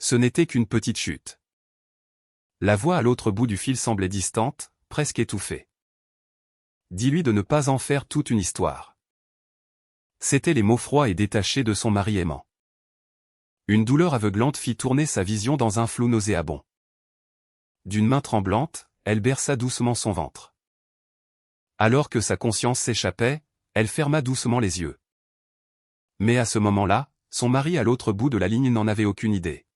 Ce n'était qu'une petite chute. La voix à l'autre bout du fil semblait distante, presque étouffée. Dis-lui de ne pas en faire toute une histoire. C'étaient les mots froids et détachés de son mari aimant. Une douleur aveuglante fit tourner sa vision dans un flou nauséabond. D'une main tremblante, elle berça doucement son ventre. Alors que sa conscience s'échappait, elle ferma doucement les yeux. Mais à ce moment-là, son mari à l'autre bout de la ligne n'en avait aucune idée.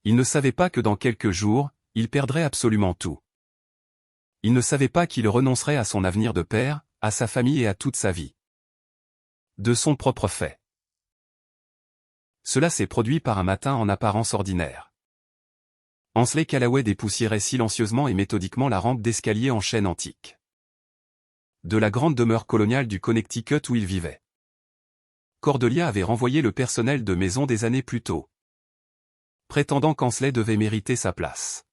Il ne savait pas que dans quelques jours, il perdrait absolument tout. Il ne savait pas qu'il renoncerait à son avenir de père, à sa famille et à toute sa vie. De son propre fait. Cela s'est produit par un matin en apparence ordinaire. Ansley Callaway dépoussiérait silencieusement et méthodiquement la rampe d'escalier en chêne antique. De la grande demeure coloniale du Connecticut où il vivait. Cordelia avait renvoyé le personnel de maison des années plus tôt, prétendant qu'Ansley devait mériter sa place.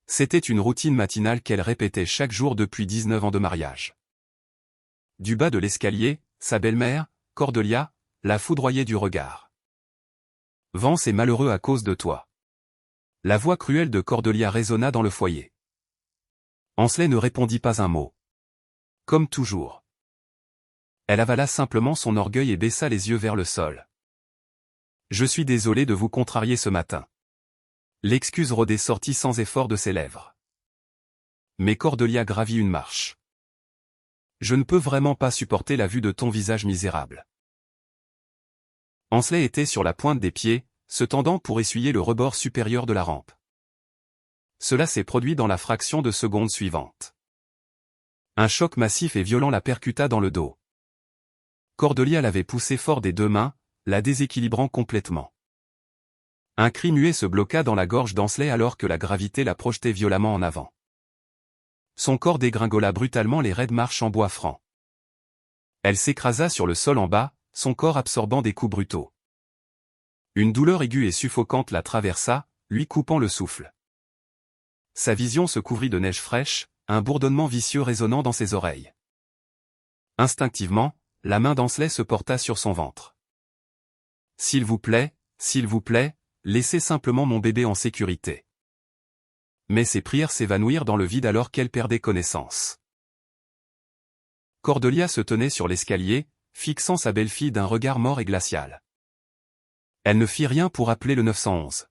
C'était une routine matinale qu'elle répétait chaque jour depuis 19 ans de mariage. Du bas de l'escalier, sa belle-mère, Cordelia, la foudroyait du regard. « Vance est malheureux à cause de toi. » La voix cruelle de Cordelia résonna dans le foyer. Ansley ne répondit pas un mot. Comme toujours. Elle avala simplement son orgueil et baissa les yeux vers le sol. « Je suis désolé de vous contrarier ce matin. » L'excuse rôdait sortit sans effort de ses lèvres. Mais Cordelia gravit une marche. « Je ne peux vraiment pas supporter la vue de ton visage misérable. » Ansley était sur la pointe des pieds, se tendant pour essuyer le rebord supérieur de la rampe. Cela s'est produit dans la fraction de seconde suivante. Un choc massif et violent la percuta dans le dos. Cordelia l'avait poussée fort des deux mains, la déséquilibrant complètement. Un cri muet se bloqua dans la gorge d'Ansley alors que la gravité la projetait violemment en avant. Son corps dégringola brutalement les raides marches en bois franc. Elle s'écrasa sur le sol en bas, son corps absorbant des coups brutaux. Une douleur aiguë et suffocante la traversa, lui coupant le souffle. Sa vision se couvrit de neige fraîche, un bourdonnement vicieux résonnant dans ses oreilles. Instinctivement, la main d'Ansley se porta sur son ventre. « S'il vous plaît, laissez simplement mon bébé en sécurité. » Mais ses prières s'évanouirent dans le vide alors qu'elle perdait connaissance. Cordelia se tenait sur l'escalier, fixant sa belle-fille d'un regard mort et glacial. Elle ne fit rien pour appeler le 911.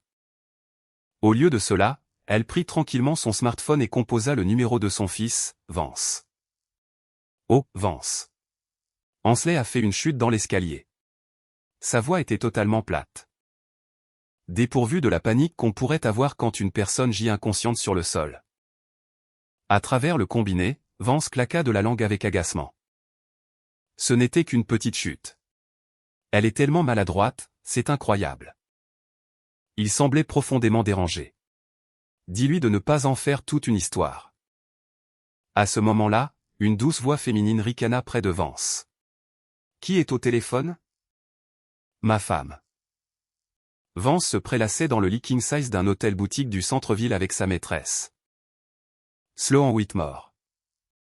Au lieu de cela, elle prit tranquillement son smartphone et composa le numéro de son fils, Vance. Oh, Vance. Ansley a fait une chute dans l'escalier. Sa voix était totalement plate. Dépourvue de la panique qu'on pourrait avoir quand une personne gît inconsciente sur le sol. À travers le combiné, Vance claqua de la langue avec agacement. Ce n'était qu'une petite chute. Elle est tellement maladroite, c'est incroyable. Il semblait profondément dérangé. Dis-lui de ne pas en faire toute une histoire. À ce moment-là, une douce voix féminine ricana près de Vance. Qui est au téléphone? Ma femme. Vance se prélassait dans le lit king size d'un hôtel-boutique du centre-ville avec sa maîtresse. Sloan Whitmore.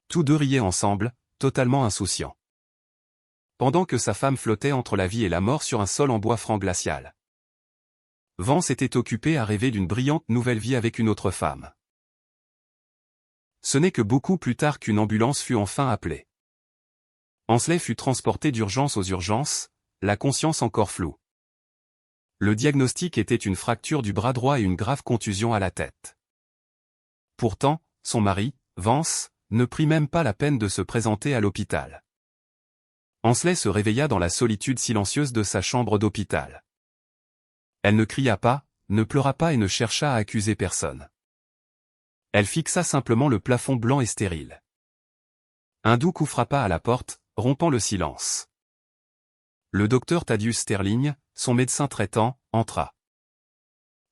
Tous deux riaient ensemble, totalement insouciants. Pendant que sa femme flottait entre la vie et la mort sur un sol en bois franc glacial. Vance était occupé à rêver d'une brillante nouvelle vie avec une autre femme. Ce n'est que beaucoup plus tard qu'une ambulance fut enfin appelée. Ansley fut transporté d'urgence aux urgences, la conscience encore floue. Le diagnostic était une fracture du bras droit et une grave contusion à la tête. Pourtant, son mari, Vance, ne prit même pas la peine de se présenter à l'hôpital. Ansley se réveilla dans la solitude silencieuse de sa chambre d'hôpital. Elle ne cria pas, ne pleura pas et ne chercha à accuser personne. Elle fixa simplement le plafond blanc et stérile. Un doux coup frappa à la porte, rompant le silence. Le docteur Thaddeus Sterling, son médecin traitant, entra.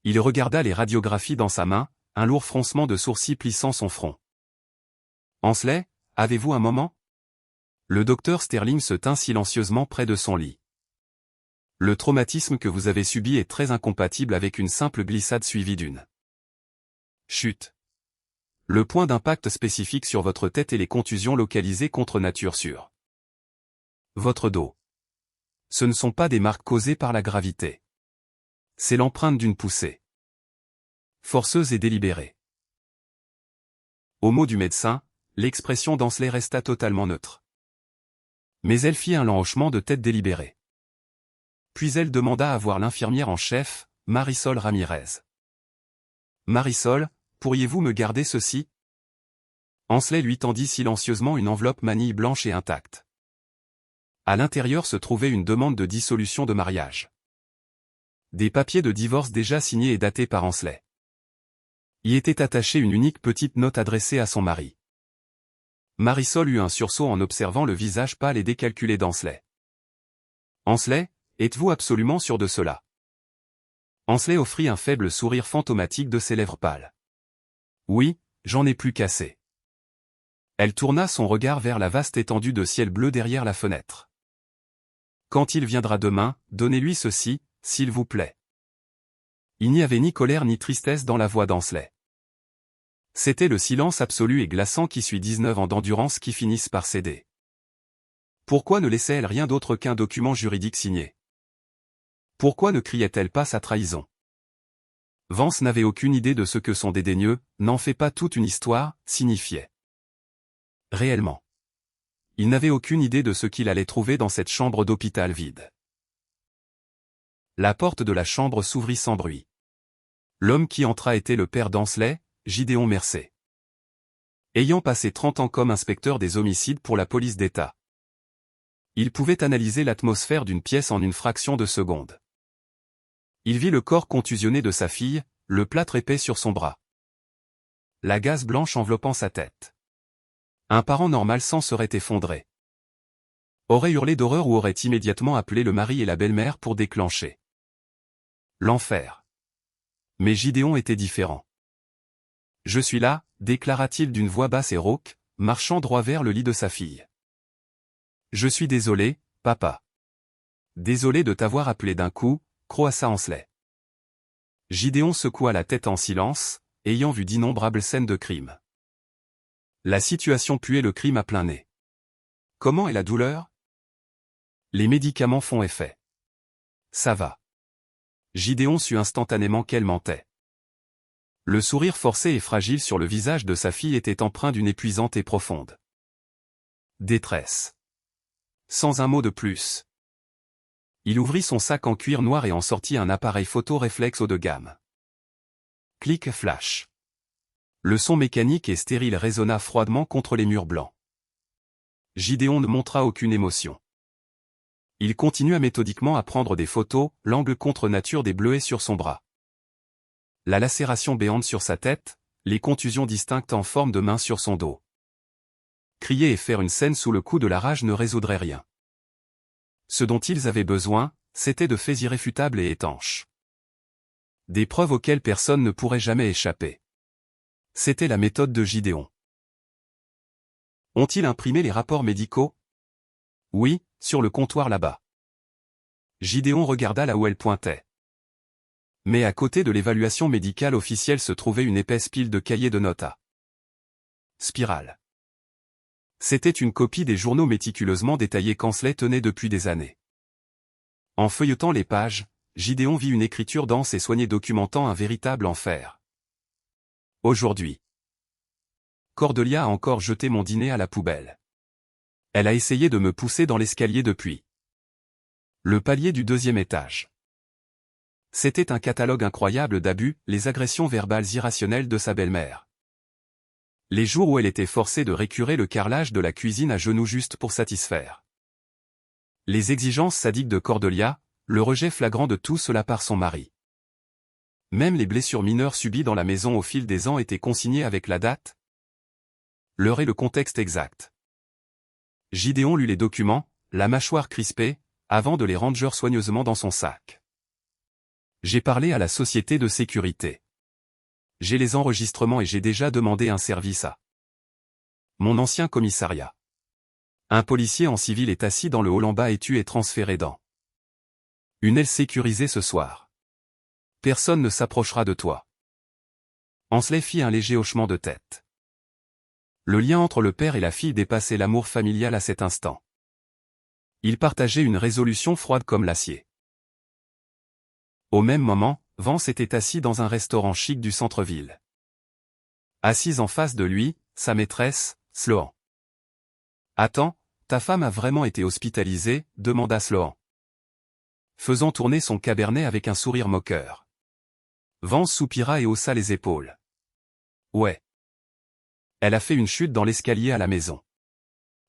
Il regarda les radiographies dans sa main, un lourd froncement de sourcils plissant son front. « Ansley, avez-vous un moment ?» Le docteur Sterling se tint silencieusement près de son lit. « Le traumatisme que vous avez subi est très incompatible avec une simple glissade suivie d'une chute. Le point d'impact spécifique sur votre tête et les contusions localisées contre nature sur votre dos. Ce ne sont pas des marques causées par la gravité. C'est l'empreinte d'une poussée. Forceuse et délibérée. Au mot du médecin, l'expression d'Ansley resta totalement neutre. Mais elle fit un lent hochement de tête délibéré. Puis elle demanda à voir l'infirmière en chef, Marisol Ramirez. « Marisol, pourriez-vous me garder ceci ?» Ansley lui tendit silencieusement une enveloppe manille blanche et intacte. À l'intérieur se trouvait une demande de dissolution de mariage. Des papiers de divorce déjà signés et datés par Ansley. Y était attachée une unique petite note adressée à son mari. Marisol eut un sursaut en observant le visage pâle et décalculé d'Ansley. « Ansley, êtes-vous absolument sûr de cela ?» Ansley offrit un faible sourire fantomatique de ses lèvres pâles. « Oui, j'en ai plus qu'assez. » Elle tourna son regard vers la vaste étendue de ciel bleu derrière la fenêtre. « Quand il viendra demain, donnez-lui ceci, s'il vous plaît. » Il n'y avait ni colère ni tristesse dans la voix d'Ansley. C'était le silence absolu et glaçant qui suit 19 ans d'endurance qui finissent par céder. Pourquoi ne laissait-elle rien d'autre qu'un document juridique signé? Pourquoi ne criait-elle pas sa trahison? Vance n'avait aucune idée de ce que son dédaigneux « n'en fait pas toute une histoire » signifiait. Réellement. Il n'avait aucune idée de ce qu'il allait trouver dans cette chambre d'hôpital vide. La porte de la chambre s'ouvrit sans bruit. L'homme qui entra était le père d'Ansley, Gideon Mercé. Ayant passé 30 ans comme inspecteur des homicides pour la police d'État, il pouvait analyser l'atmosphère d'une pièce en une fraction de seconde. Il vit le corps contusionné de sa fille, le plâtre épais sur son bras. La gaze blanche enveloppant sa tête. Un parent normal s'en serait effondré. Aurait hurlé d'horreur ou aurait immédiatement appelé le mari et la belle-mère pour déclencher l'enfer. Mais Gideon était différent. « Je suis là », déclara-t-il d'une voix basse et rauque, marchant droit vers le lit de sa fille. « Je suis désolé, papa. Désolé de t'avoir appelé d'un coup », croassa Ansley. Gideon secoua la tête en silence, ayant vu d'innombrables scènes de crime. La situation puait le crime à plein nez. Comment est la douleur? Les médicaments font effet. Ça va. Gideon sut instantanément qu'elle mentait. Le sourire forcé et fragile sur le visage de sa fille était empreint d'une épuisante et profonde détresse. Sans un mot de plus. Il ouvrit son sac en cuir noir et en sortit un appareil photo réflexe haut de gamme. Clic flash. Le son mécanique et stérile résonna froidement contre les murs blancs. Gideon ne montra aucune émotion. Il continua méthodiquement à prendre des photos, l'angle contre nature des bleuets sur son bras. La lacération béante sur sa tête, les contusions distinctes en forme de main sur son dos. Crier et faire une scène sous le coup de la rage ne résoudrait rien. Ce dont ils avaient besoin, c'était de faits irréfutables et étanches. Des preuves auxquelles personne ne pourrait jamais échapper. C'était la méthode de Gideon. Ont-ils imprimé les rapports médicaux? Oui, sur le comptoir là-bas. Gideon regarda là où elle pointait. Mais à côté de l'évaluation médicale officielle se trouvait une épaisse pile de cahiers de notes à spirale. C'était une copie des journaux méticuleusement détaillés qu'Ansley tenait depuis des années. En feuilletant les pages, Gideon vit une écriture dense et soignée documentant un véritable enfer. Aujourd'hui. Cordelia a encore jeté mon dîner à la poubelle. Elle a essayé de me pousser dans l'escalier depuis le palier du 2e étage. C'était un catalogue incroyable d'abus, les agressions verbales irrationnelles de sa belle-mère. Les jours où elle était forcée de récurer le carrelage de la cuisine à genoux juste pour satisfaire les exigences sadiques de Cordelia, le rejet flagrant de tout cela par son mari. Même les blessures mineures subies dans la maison au fil des ans étaient consignées avec la date, l'heure et le contexte exact. Gideon lut les documents, la mâchoire crispée, avant de les ranger soigneusement dans son sac. J'ai parlé à la société de sécurité. J'ai les enregistrements et j'ai déjà demandé un service à mon ancien commissariat. Un policier en civil est assis dans le hall en bas et tu es transféré dans une aile sécurisée ce soir. Personne ne s'approchera de toi. Ansley fit un léger hochement de tête. Le lien entre le père et la fille dépassait l'amour familial à cet instant. Ils partageaient une résolution froide comme l'acier. Au même moment, Vance était assis dans un restaurant chic du centre-ville. Assise en face de lui, sa maîtresse, Sloan. « Attends, ta femme a vraiment été hospitalisée ?» demanda Sloan, faisant tourner son cabernet avec un sourire moqueur. Vance soupira et haussa les épaules. « Ouais. Elle a fait une chute dans l'escalier à la maison.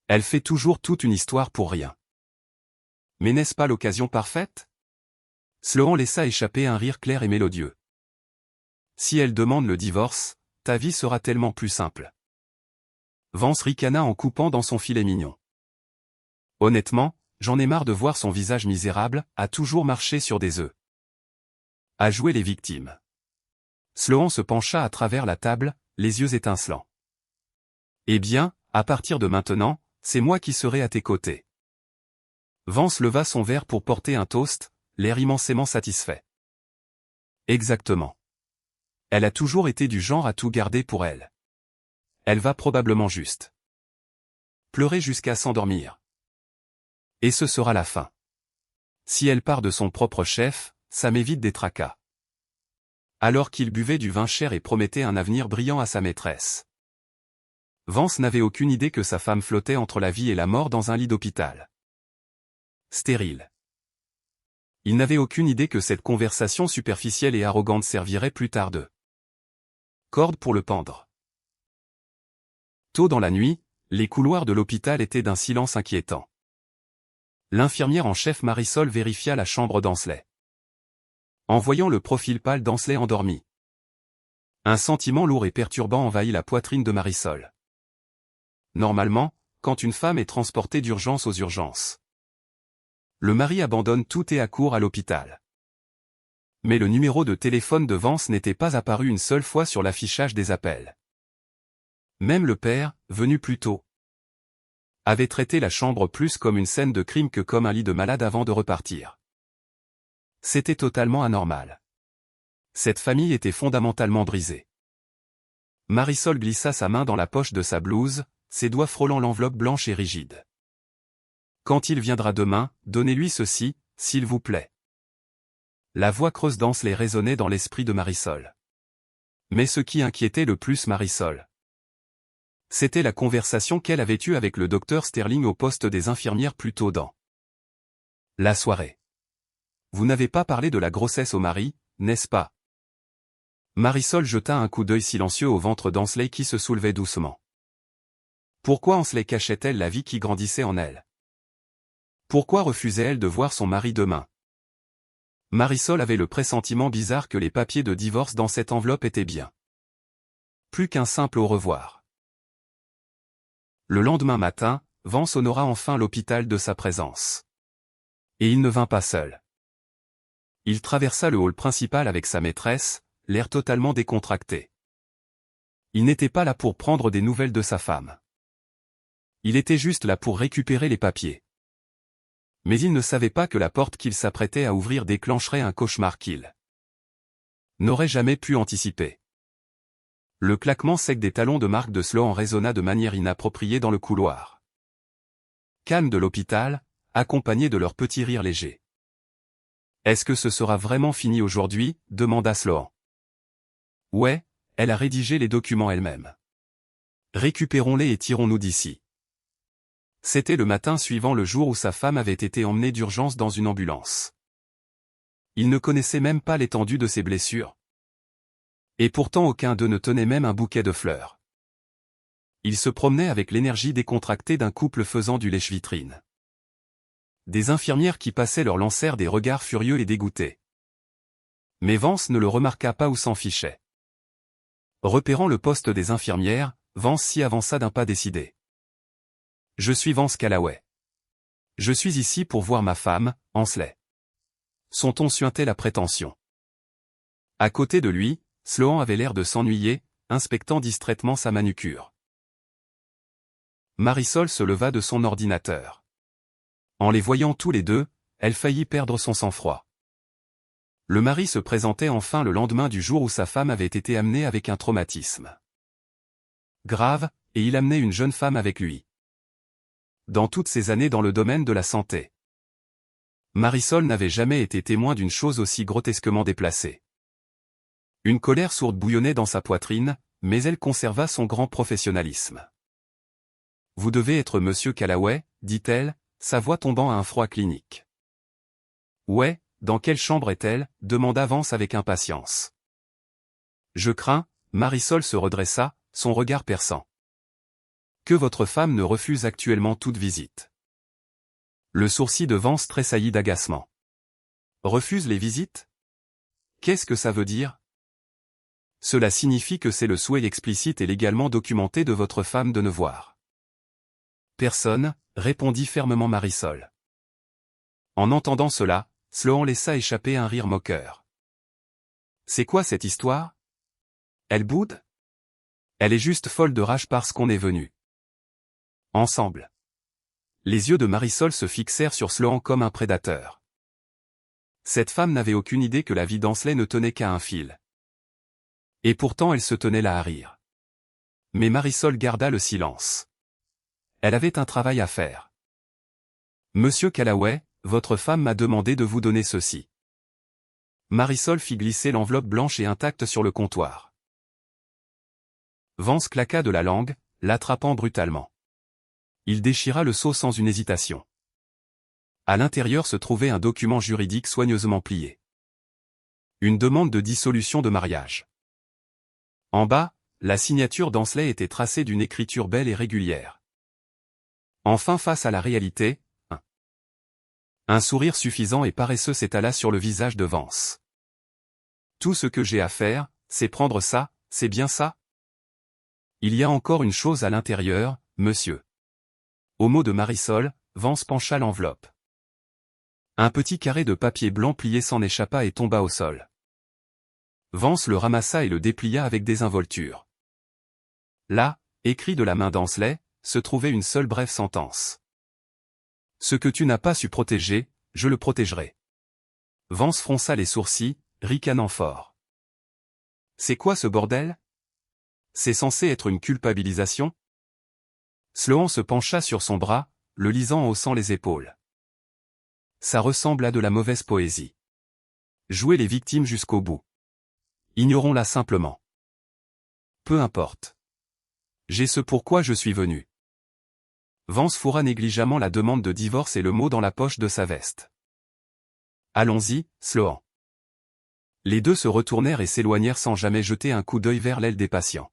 Elle fait toujours toute une histoire pour rien. Mais n'est-ce pas l'occasion parfaite ?» Sloan laissa échapper un rire clair et mélodieux. « Si elle demande le divorce, ta vie sera tellement plus simple. » Vance ricana en coupant dans son filet mignon. « Honnêtement, j'en ai marre de voir son visage misérable, à toujours marcher sur des œufs. À jouer les victimes. » Sloan se pencha à travers la table, les yeux étincelants. « Eh bien, à partir de maintenant, c'est moi qui serai à tes côtés. » Vance leva son verre pour porter un toast, l'air immensément satisfait. Exactement. Elle a toujours été du genre à tout garder pour elle. Elle va probablement juste pleurer jusqu'à s'endormir. Et ce sera la fin. Si elle part de son propre chef, ça m'évite des tracas. Alors qu'il buvait du vin cher et promettait un avenir brillant à sa maîtresse. Vance n'avait aucune idée que sa femme flottait entre la vie et la mort dans un lit d'hôpital. Stérile. Il n'avait aucune idée que cette conversation superficielle et arrogante servirait plus tard de corde pour le pendre. Tôt dans la nuit, les couloirs de l'hôpital étaient d'un silence inquiétant. L'infirmière en chef Marisol vérifia la chambre d'Ansley. En voyant le profil pâle d'Ansley endormi, un sentiment lourd et perturbant envahit la poitrine de Marisol. Normalement, quand une femme est transportée d'urgence aux urgences, le mari abandonne tout et accourt à l'hôpital. Mais le numéro de téléphone de Vance n'était pas apparu une seule fois sur l'affichage des appels. Même le père, venu plus tôt, avait traité la chambre plus comme une scène de crime que comme un lit de malade avant de repartir. C'était totalement anormal. Cette famille était fondamentalement brisée. Marisol glissa sa main dans la poche de sa blouse, ses doigts frôlant l'enveloppe blanche et rigide. « Quand il viendra demain, donnez-lui ceci, s'il vous plaît. » La voix creuse d'Ansley résonnait dans l'esprit de Marisol. Mais ce qui inquiétait le plus Marisol, c'était la conversation qu'elle avait eue avec le docteur Sterling au poste des infirmières plus tôt dans la soirée. « Vous n'avez pas parlé de la grossesse au mari, n'est-ce pas ?» Marisol jeta un coup d'œil silencieux au ventre d'Ansley qui se soulevait doucement. Pourquoi Ansley cachait-elle la vie qui grandissait en elle? Pourquoi refusait-elle de voir son mari demain? Marisol avait le pressentiment bizarre que les papiers de divorce dans cette enveloppe étaient bien plus qu'un simple au revoir. Le lendemain matin, Vance honora enfin l'hôpital de sa présence. Et il ne vint pas seul. Il traversa le hall principal avec sa maîtresse, l'air totalement décontracté. Il n'était pas là pour prendre des nouvelles de sa femme. Il était juste là pour récupérer les papiers. Mais il ne savait pas que la porte qu'il s'apprêtait à ouvrir déclencherait un cauchemar qu'il n'aurait jamais pu anticiper. Le claquement sec des talons de Marc de Sloan résonna de manière inappropriée dans le couloir calme de l'hôpital, accompagné de leur petit rire léger. « Est-ce que ce sera vraiment fini aujourd'hui ?» demanda Sloan. « Ouais, elle a rédigé les documents elle-même. Récupérons-les et tirons-nous d'ici. » C'était le matin suivant le jour où sa femme avait été emmenée d'urgence dans une ambulance. Il ne connaissait même pas l'étendue de ses blessures. Et pourtant aucun d'eux ne tenait même un bouquet de fleurs. Il se promenait avec l'énergie décontractée d'un couple faisant du lèche-vitrine. Des infirmières qui passaient leur lancèrent des regards furieux et dégoûtés. Mais Vance ne le remarqua pas ou s'en fichait. Repérant le poste des infirmières, Vance s'y avança d'un pas décidé. « Je suis Vance Callaway. Je suis ici pour voir ma femme, Ansley. » Son ton suintait la prétention. À côté de lui, Sloan avait l'air de s'ennuyer, inspectant distraitement sa manucure. Marisol se leva de son ordinateur. En les voyant tous les deux, elle faillit perdre son sang-froid. Le mari se présentait enfin le lendemain du jour où sa femme avait été amenée avec un traumatisme grave, et il amenait une jeune femme avec lui. Dans toutes ces années dans le domaine de la santé, Marisol n'avait jamais été témoin d'une chose aussi grotesquement déplacée. Une colère sourde bouillonnait dans sa poitrine, mais elle conserva son grand professionnalisme. « Vous devez être Monsieur Callaway, dit-elle, sa voix tombant à un froid clinique. « Ouais, dans quelle chambre est-elle » demanda Vance avec impatience. « Je crains », Marisol se redressa, son regard perçant. « Que votre femme ne refuse actuellement toute visite. » Le sourcil de Vance tressaillit d'agacement. « Refuse les visites ? Qu'est-ce que ça veut dire ? » Cela signifie que c'est le souhait explicite et légalement documenté de votre femme de ne voir personne, répondit fermement Marisol. En entendant cela, Sloan laissa échapper un rire moqueur. C'est quoi cette histoire ? Elle boude ? Elle est juste folle de rage parce qu'on est venu ensemble. Les yeux de Marisol se fixèrent sur Sloan comme un prédateur. Cette femme n'avait aucune idée que la vie d'Ansley ne tenait qu'à un fil. Et pourtant elle se tenait là à rire. Mais Marisol garda le silence. Elle avait un travail à faire. « Monsieur Callaway, votre femme m'a demandé de vous donner ceci. » Marisol fit glisser l'enveloppe blanche et intacte sur le comptoir. Vance claqua de la langue, l'attrapant brutalement. Il déchira le sceau sans une hésitation. À l'intérieur se trouvait un document juridique soigneusement plié. Une demande de dissolution de mariage. En bas, la signature d'Ansley était tracée d'une écriture belle et régulière. Enfin face à la réalité, un sourire suffisant et paresseux s'étala sur le visage de Vance. Tout ce que j'ai à faire, c'est prendre ça, c'est bien ça ? Il y a encore une chose à l'intérieur, monsieur. Au mot de Marisol, Vance pencha l'enveloppe. Un petit carré de papier blanc plié s'en échappa et tomba au sol. Vance le ramassa et le déplia avec désinvolture. Là, écrit de la main d'Ansley, se trouvait une seule brève sentence. « Ce que tu n'as pas su protéger, je le protégerai. » Vance fronça les sourcils, ricanant fort. « C'est quoi ce bordel ? C'est censé être une culpabilisation ?» Sloan se pencha sur son bras, le lisant en haussant les épaules. « Ça ressemble à de la mauvaise poésie. Jouez les victimes jusqu'au bout. Ignorons-la simplement. Peu importe. J'ai ce pourquoi je suis venu. » Vance fourra négligemment la demande de divorce et le mot dans la poche de sa veste. « Allons-y, Sloan. » Les deux se retournèrent et s'éloignèrent sans jamais jeter un coup d'œil vers l'aile des patients.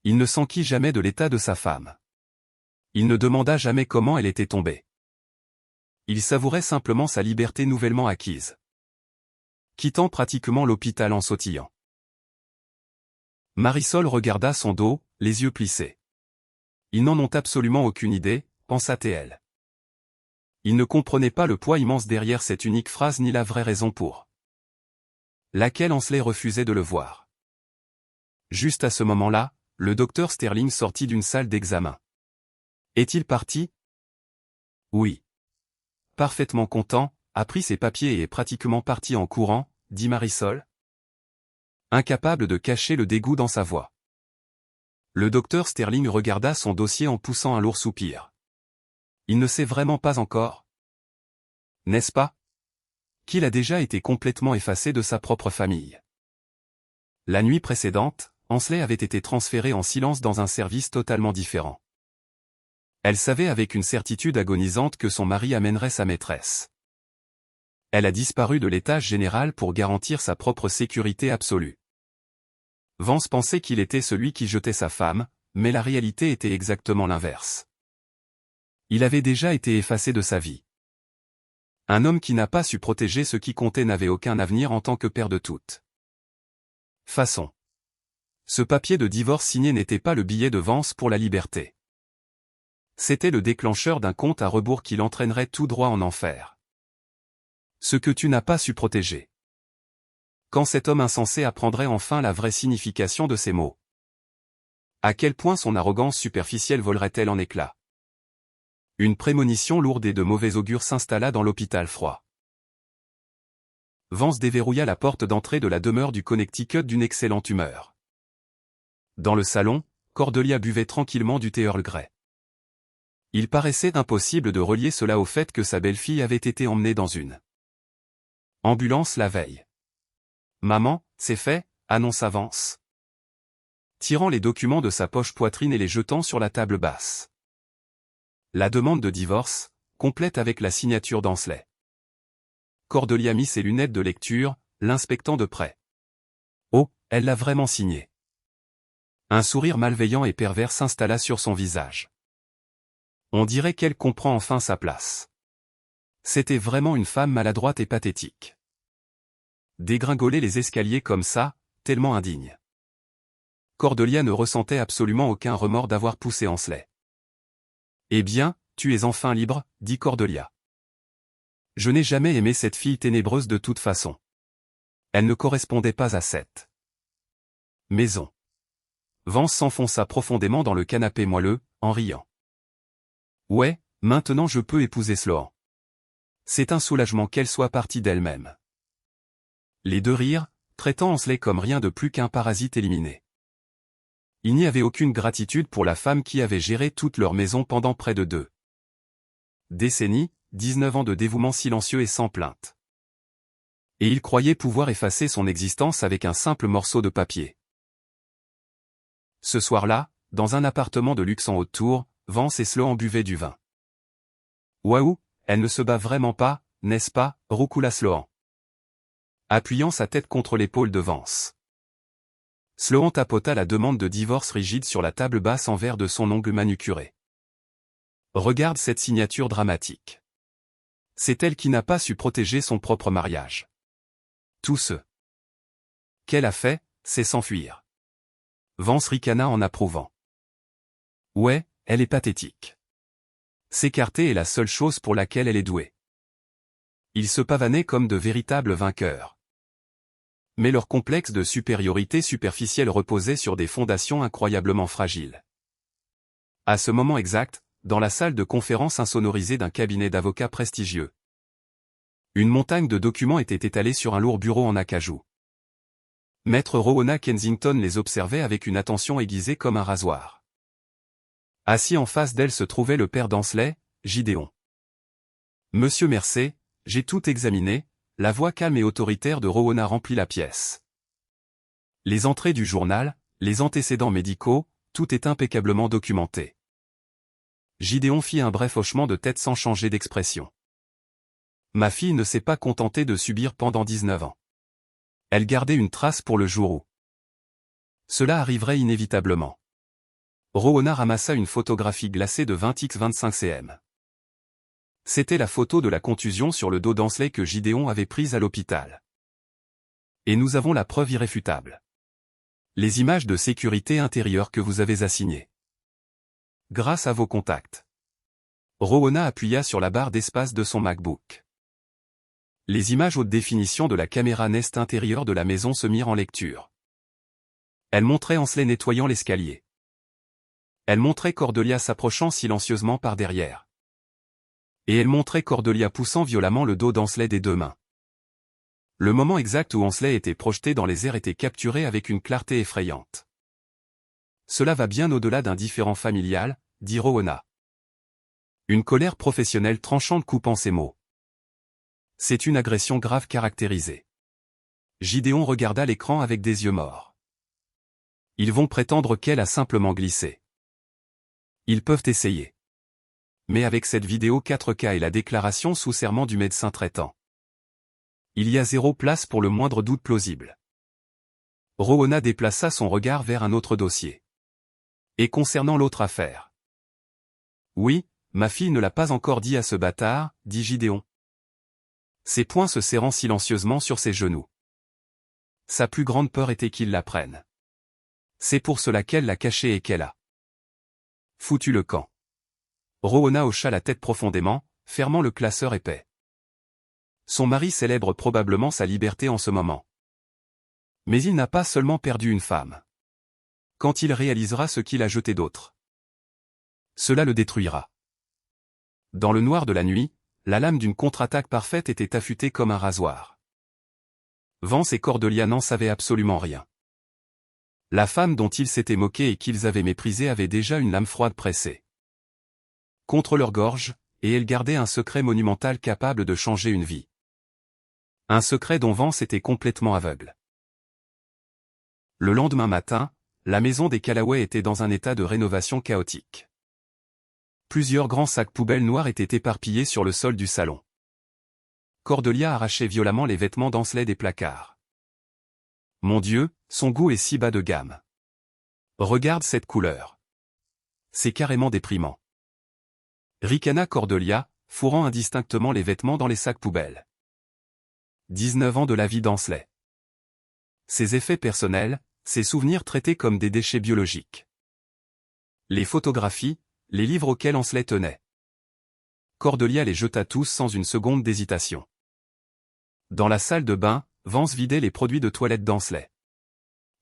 Il ne s'enquit jamais de l'état de sa femme. Il ne demanda jamais comment elle était tombée. Il savourait simplement sa liberté nouvellement acquise. Quittant pratiquement l'hôpital en sautillant. Marisol regarda son dos, les yeux plissés. Ils n'en ont absolument aucune idée, pensa-t-elle. Ils ne comprenaient pas le poids immense derrière cette unique phrase ni la vraie raison pour laquelle Ansley refusait de le voir. Juste à ce moment-là, le docteur Sterling sortit d'une salle d'examen. Est-il parti ? Oui. Parfaitement content, a pris ses papiers et est pratiquement parti en courant, dit Marisol. Incapable de cacher le dégoût dans sa voix. Le docteur Sterling regarda son dossier en poussant un lourd soupir. Il ne sait vraiment pas encore. N'est-ce pas ? Qu'il a déjà été complètement effacé de sa propre famille. La nuit précédente, Ansley avait été transférée en silence dans un service totalement différent. Elle savait avec une certitude agonisante que son mari amènerait sa maîtresse. Elle a disparu de l'étage général pour garantir sa propre sécurité absolue. Vance pensait qu'il était celui qui jetait sa femme, mais la réalité était exactement l'inverse. Il avait déjà été effacé de sa vie. Un homme qui n'a pas su protéger ce qui comptait n'avait aucun avenir en tant que père de toute façon. Ce papier de divorce signé n'était pas le billet de Vance pour la liberté. C'était le déclencheur d'un compte à rebours qui l'entraînerait tout droit en enfer. Ce que tu n'as pas su protéger. Quand cet homme insensé apprendrait enfin la vraie signification de ces mots. À quel point son arrogance superficielle volerait-elle en éclats. Une prémonition lourde et de mauvais augure s'installa dans l'hôpital froid. Vance déverrouilla la porte d'entrée de la demeure du Connecticut d'une excellente humeur. Dans le salon, Cordelia buvait tranquillement du thé Earl Grey. Il paraissait impossible de relier cela au fait que sa belle-fille avait été emmenée dans une ambulance la veille. « Maman, c'est fait », annonça Vance, tirant les documents de sa poche poitrine et les jetant sur la table basse. La demande de divorce, complète avec la signature d'Ansley. Cordelia mit ses lunettes de lecture, l'inspectant de près. Oh, elle l'a vraiment signé. Un sourire malveillant et pervers s'installa sur son visage. On dirait qu'elle comprend enfin sa place. C'était vraiment une femme maladroite et pathétique. Dégringoler les escaliers comme ça, tellement indigne. Cordelia ne ressentait absolument aucun remords d'avoir poussé Ansley. « Eh bien, tu es enfin libre, » dit Cordelia. « Je n'ai jamais aimé cette fille ténébreuse de toute façon. Elle ne correspondait pas à cette maison. » Vance s'enfonça profondément dans le canapé moelleux, en riant. « Ouais, maintenant je peux épouser Sloan. C'est un soulagement qu'elle soit partie d'elle-même. » Les deux rirent, traitant Ansley comme rien de plus qu'un parasite éliminé. Il n'y avait aucune gratitude pour la femme qui avait géré toute leur maison pendant près de 2 décennies, 19 ans de dévouement silencieux et sans plainte. Et il croyait pouvoir effacer son existence avec un simple morceau de papier. Ce soir-là, dans un appartement de luxe en haute tour, Vance et Sloan buvaient du vin. « Waouh, elle ne se bat vraiment pas, n'est-ce pas ?» roucoula Sloan, appuyant sa tête contre l'épaule de Vance. Sloan tapota la demande de divorce rigide sur la table basse en verre de son ongle manucuré. Regarde cette signature dramatique. C'est elle qui n'a pas su protéger son propre mariage. Tout ce qu'elle a fait, c'est s'enfuir. Vance ricana en approuvant. Ouais, elle est pathétique. S'écarter est la seule chose pour laquelle elle est douée. Ils se pavanaient comme de véritables vainqueurs. Mais leur complexe de supériorité superficielle reposait sur des fondations incroyablement fragiles. À ce moment exact, dans la salle de conférence insonorisée d'un cabinet d'avocats prestigieux, une montagne de documents était étalée sur un lourd bureau en acajou. Maître Rowena Kensington les observait avec une attention aiguisée comme un rasoir. Assis en face d'elle se trouvait le père d'Ansley, Gideon. « Monsieur Mercey, j'ai tout examiné », la voix calme et autoritaire de Rowena remplit la pièce. Les entrées du journal, les antécédents médicaux, tout est impeccablement documenté. Gideon fit un bref hochement de tête sans changer d'expression. Ma fille ne s'est pas contentée de subir pendant 19 ans. Elle gardait une trace pour le jour où cela arriverait inévitablement. Rowena ramassa une photographie glacée de 20x25 cm. C'était la photo de la contusion sur le dos d'Ansley que Gideon avait prise à l'hôpital. Et nous avons la preuve irréfutable. Les images de sécurité intérieure que vous avez assignées. Grâce à vos contacts. Rowena appuya sur la barre d'espace de son MacBook. Les images haute définition de la caméra Nest intérieure de la maison se mirent en lecture. Elle montrait Ansley nettoyant l'escalier. Elle montrait Cordelia s'approchant silencieusement par derrière. Et elle montrait Cordelia poussant violemment le dos d'Ansley des 2 mains. Le moment exact où Ansley était projeté dans les airs était capturé avec une clarté effrayante. Cela va bien au-delà d'un différend familial, dit Rowena. Une colère professionnelle tranchante coupant ses mots. C'est une agression grave caractérisée. Gideon regarda l'écran avec des yeux morts. Ils vont prétendre qu'elle a simplement glissé. Ils peuvent essayer. Mais avec cette vidéo 4K et la déclaration sous serment du médecin traitant, il y a 0 place pour le moindre doute plausible. Rowena déplaça son regard vers un autre dossier. Et concernant l'autre affaire? Oui, ma fille ne l'a pas encore dit à ce bâtard, dit Gideon, ses poings se serrant silencieusement sur ses genoux. Sa plus grande peur était qu'il l'apprenne. C'est pour cela qu'elle l'a caché et qu'elle a foutu le camp. Rowena hocha la tête profondément, fermant le classeur épais. Son mari célèbre probablement sa liberté en ce moment. Mais il n'a pas seulement perdu une femme. Quand il réalisera ce qu'il a jeté d'autre, cela le détruira. Dans le noir de la nuit, la lame d'une contre-attaque parfaite était affûtée comme un rasoir. Vance et Cordelia n'en savaient absolument rien. La femme dont ils s'étaient moqués et qu'ils avaient méprisée avait déjà une lame froide pressée. contre leur gorge, et elle gardait un secret monumental capable de changer une vie. Un secret dont Vance était complètement aveugle. Le lendemain matin, la maison des Callaway était dans un état de rénovation chaotique. Plusieurs grands sacs poubelles noirs étaient éparpillés sur le sol du salon. Cordelia arrachait violemment les vêtements d'Ansley des placards. Mon Dieu, son goût est si bas de gamme. Regarde cette couleur. C'est carrément déprimant. Ricana Cordelia, fourrant indistinctement les vêtements dans les sacs poubelles. 19 ans de la vie d'Ansley. Ses effets personnels, ses souvenirs traités comme des déchets biologiques. Les photographies, les livres auxquels Ansley tenait. Cordelia les jeta tous sans une seconde d'hésitation. Dans la salle de bain, Vance vidait les produits de toilette d'Ansley.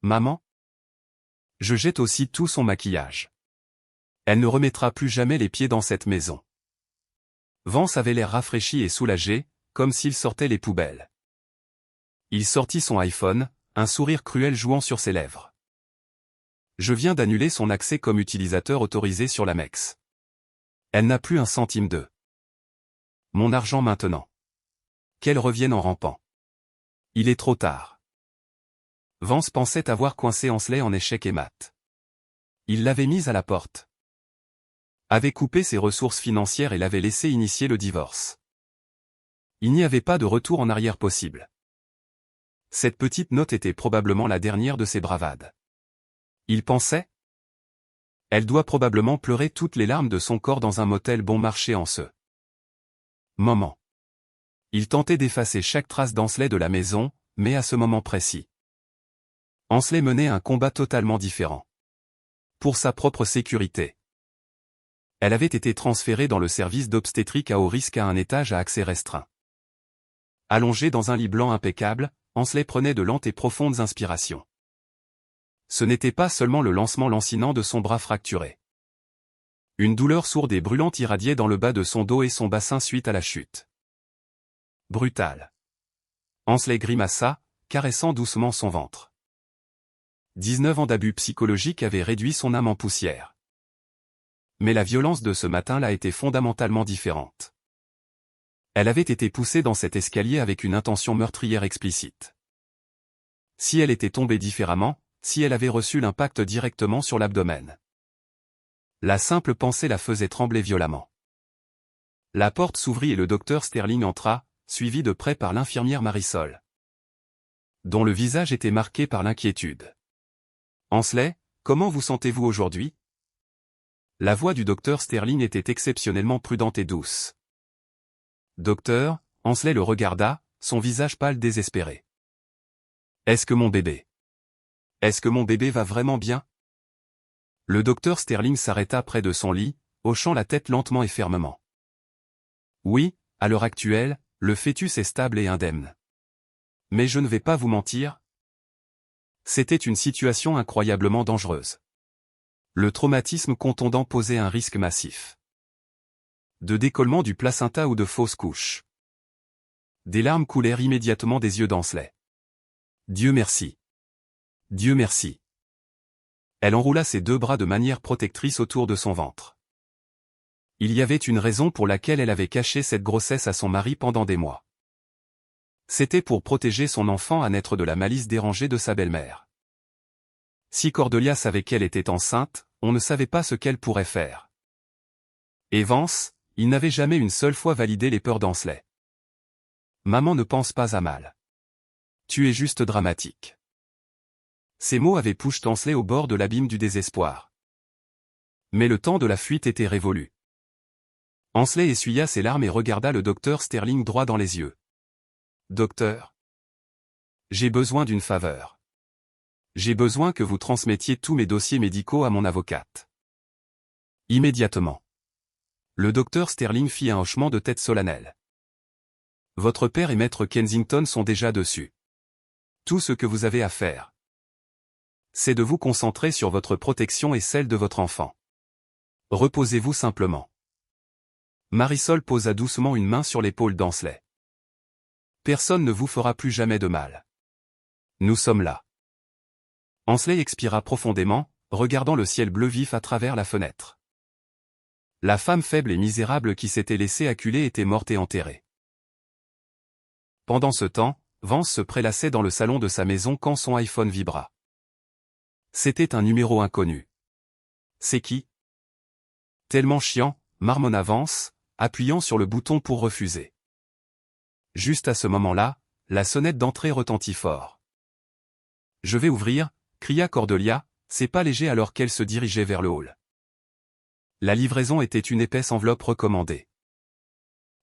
Maman? Je jette aussi tout son maquillage. Elle ne remettra plus jamais les pieds dans cette maison. Vance avait l'air rafraîchi et soulagé, comme s'il sortait les poubelles. Il sortit son iPhone, un sourire cruel jouant sur ses lèvres. Je viens d'annuler son accès comme utilisateur autorisé sur l'Amex. Elle n'a plus un centime de mon argent maintenant. Qu'elle revienne en rampant. Il est trop tard. Vance pensait avoir coincé Ansley en échec et mat. Il l'avait mise à la porte. Avait coupé ses ressources financières et l'avait laissé initier le divorce. Il n'y avait pas de retour en arrière possible. Cette petite note était probablement la dernière de ses bravades. Il pensait? Elle doit probablement pleurer toutes les larmes de son corps dans un motel bon marché en ce moment. Il tentait d'effacer chaque trace d'Ansley de la maison, mais à ce moment précis. Ansley menait un combat totalement différent. Pour sa propre sécurité. Elle avait été transférée dans le service d'obstétrique à haut risque à un étage à accès restreint. Allongée dans un lit blanc impeccable, Ansley prenait de lentes et profondes inspirations. Ce n'était pas seulement le lancement lancinant de son bras fracturé. Une douleur sourde et brûlante irradiait dans le bas de son dos et son bassin suite à la chute. Brutal. Ansley grimaça, caressant doucement son ventre. 19 ans d'abus psychologiques avaient réduit son âme en poussière. Mais la violence de ce matin-là était fondamentalement différente. Elle avait été poussée dans cet escalier avec une intention meurtrière explicite. Si elle était tombée différemment, si elle avait reçu l'impact directement sur l'abdomen. La simple pensée la faisait trembler violemment. La porte s'ouvrit et le docteur Sterling entra, suivi de près par l'infirmière Marisol, dont le visage était marqué par l'inquiétude. « Ansley, comment vous sentez-vous aujourd'hui » La voix du docteur Sterling était exceptionnellement prudente et douce. « Docteur » Ansley le regarda, son visage pâle désespéré. « Est-ce que mon bébé va vraiment bien ?» Le docteur Sterling s'arrêta près de son lit, hochant la tête lentement et fermement. « Oui, à l'heure actuelle, le fœtus est stable et indemne. Mais je ne vais pas vous mentir. C'était une situation incroyablement dangereuse. Le traumatisme contondant posait un risque massif. De décollement du placenta ou de fausses couches. » Des larmes coulèrent immédiatement des yeux d'Ansley. « Dieu merci. Dieu merci. » Elle enroula ses deux bras de manière protectrice autour de son ventre. Il y avait une raison pour laquelle elle avait caché cette grossesse à son mari pendant des mois. C'était pour protéger son enfant à naître de la malice dérangée de sa belle-mère. Si Cordelia savait qu'elle était enceinte, on ne savait pas ce qu'elle pourrait faire. Et Vance, il n'avait jamais une seule fois validé les peurs d'Ansley. Maman ne pense pas à mal. Tu es juste dramatique. Ces mots avaient poussé Ansley au bord de l'abîme du désespoir. Mais le temps de la fuite était révolu. Ansley essuya ses larmes et regarda le docteur Sterling droit dans les yeux. « Docteur, j'ai besoin d'une faveur. J'ai besoin que vous transmettiez tous mes dossiers médicaux à mon avocate. » Immédiatement. Le docteur Sterling fit un hochement de tête solennel. « Votre père et maître Kensington sont déjà dessus. Tout ce que vous avez à faire, c'est de vous concentrer sur votre protection et celle de votre enfant. Reposez-vous simplement. » Marisol posa doucement une main sur l'épaule d'Ansley. « Personne ne vous fera plus jamais de mal. Nous sommes là. » Ansley expira profondément, regardant le ciel bleu vif à travers la fenêtre. La femme faible et misérable qui s'était laissée acculer était morte et enterrée. Pendant ce temps, Vance se prélassait dans le salon de sa maison quand son iPhone vibra. C'était un numéro inconnu. C'est qui? Tellement chiant, marmonna Vance, appuyant sur le bouton pour refuser. Juste à ce moment-là, la sonnette d'entrée retentit fort. Je vais ouvrir, cria Cordelia, c'est pas léger alors qu'elle se dirigeait vers le hall. La livraison était une épaisse enveloppe recommandée.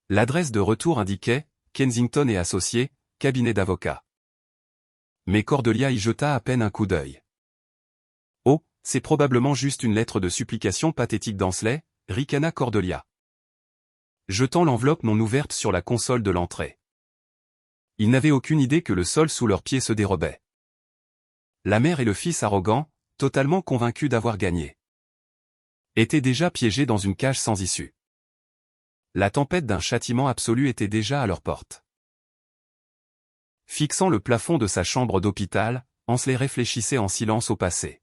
L'adresse de retour indiquait Kensington et Associés, cabinet d'avocats. Mais Cordelia y jeta à peine un coup d'œil. Oh, c'est probablement juste une lettre de supplication pathétique d'Ansley, ricana Cordelia, jetant l'enveloppe non ouverte sur la console de l'entrée. Ils n'avaient aucune idée que le sol sous leurs pieds se dérobait. La mère et le fils arrogants, totalement convaincus d'avoir gagné, étaient déjà piégés dans une cage sans issue. La tempête d'un châtiment absolu était déjà à leur porte. Fixant le plafond de sa chambre d'hôpital, Ansley réfléchissait en silence au passé.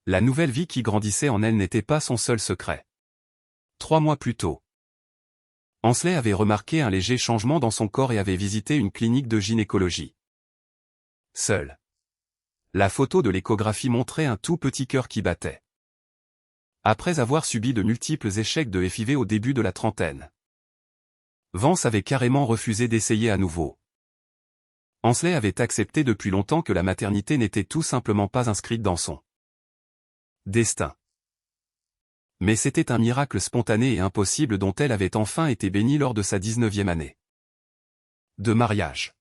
La nouvelle vie qui grandissait en elle n'était pas son seul secret. 3 mois plus tôt, Ansley avait remarqué un léger changement dans son corps et avait visité une clinique de gynécologie. Seule la photo de l'échographie montrait un tout petit cœur qui battait. Après avoir subi de multiples échecs de FIV au début de la trentaine, Vance avait carrément refusé d'essayer à nouveau. Ansley avait accepté depuis longtemps que la maternité n'était tout simplement pas inscrite dans son destin. Mais c'était un miracle spontané et impossible dont elle avait enfin été bénie lors de sa 19e année de mariage.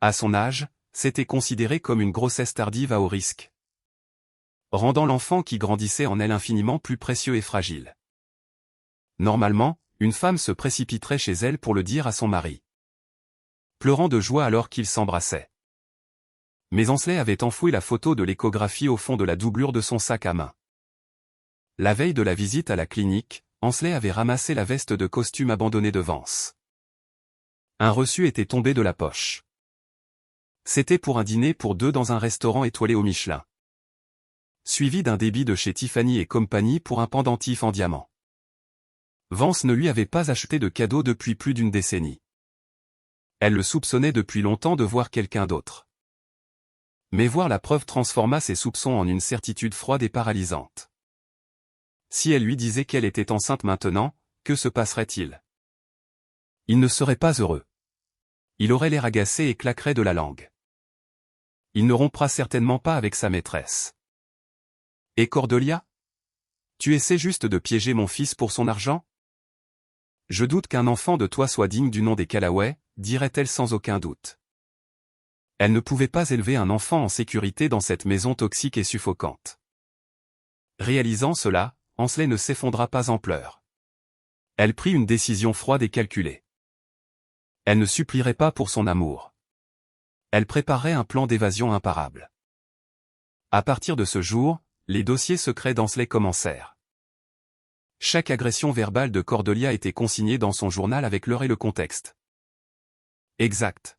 À son âge, c'était considéré comme une grossesse tardive à haut risque, rendant l'enfant qui grandissait en elle infiniment plus précieux et fragile. Normalement, une femme se précipiterait chez elle pour le dire à son mari, pleurant de joie alors qu'ils s'embrassaient. Mais Ansley avait enfoui la photo de l'échographie au fond de la doublure de son sac à main. La veille de la visite à la clinique, Ansley avait ramassé la veste de costume abandonnée de Vance. Un reçu était tombé de la poche. C'était pour un dîner pour 2 dans un restaurant étoilé au Michelin, suivi d'un débit de chez Tiffany & Company pour un pendentif en diamant. Vance ne lui avait pas acheté de cadeau depuis plus d'une décennie. Elle le soupçonnait depuis longtemps de voir quelqu'un d'autre. Mais voir la preuve transforma ses soupçons en une certitude froide et paralysante. Si elle lui disait qu'elle était enceinte maintenant, que se passerait-il? Il ne serait pas heureux. Il aurait l'air agacé et claquerait de la langue. Il ne rompra certainement pas avec sa maîtresse. Et Cordelia? Tu essaies juste de piéger mon fils pour son argent? Je doute qu'un enfant de toi soit digne du nom des Callaway, dirait-elle sans aucun doute. Elle ne pouvait pas élever un enfant en sécurité dans cette maison toxique et suffocante. Réalisant cela, Ansley ne s'effondra pas en pleurs. Elle prit une décision froide et calculée. Elle ne supplierait pas pour son amour. Elle préparait un plan d'évasion imparable. À partir de ce jour, les dossiers secrets d'Ansley commencèrent. Chaque agression verbale de Cordelia était consignée dans son journal avec l'heure et le contexte exact.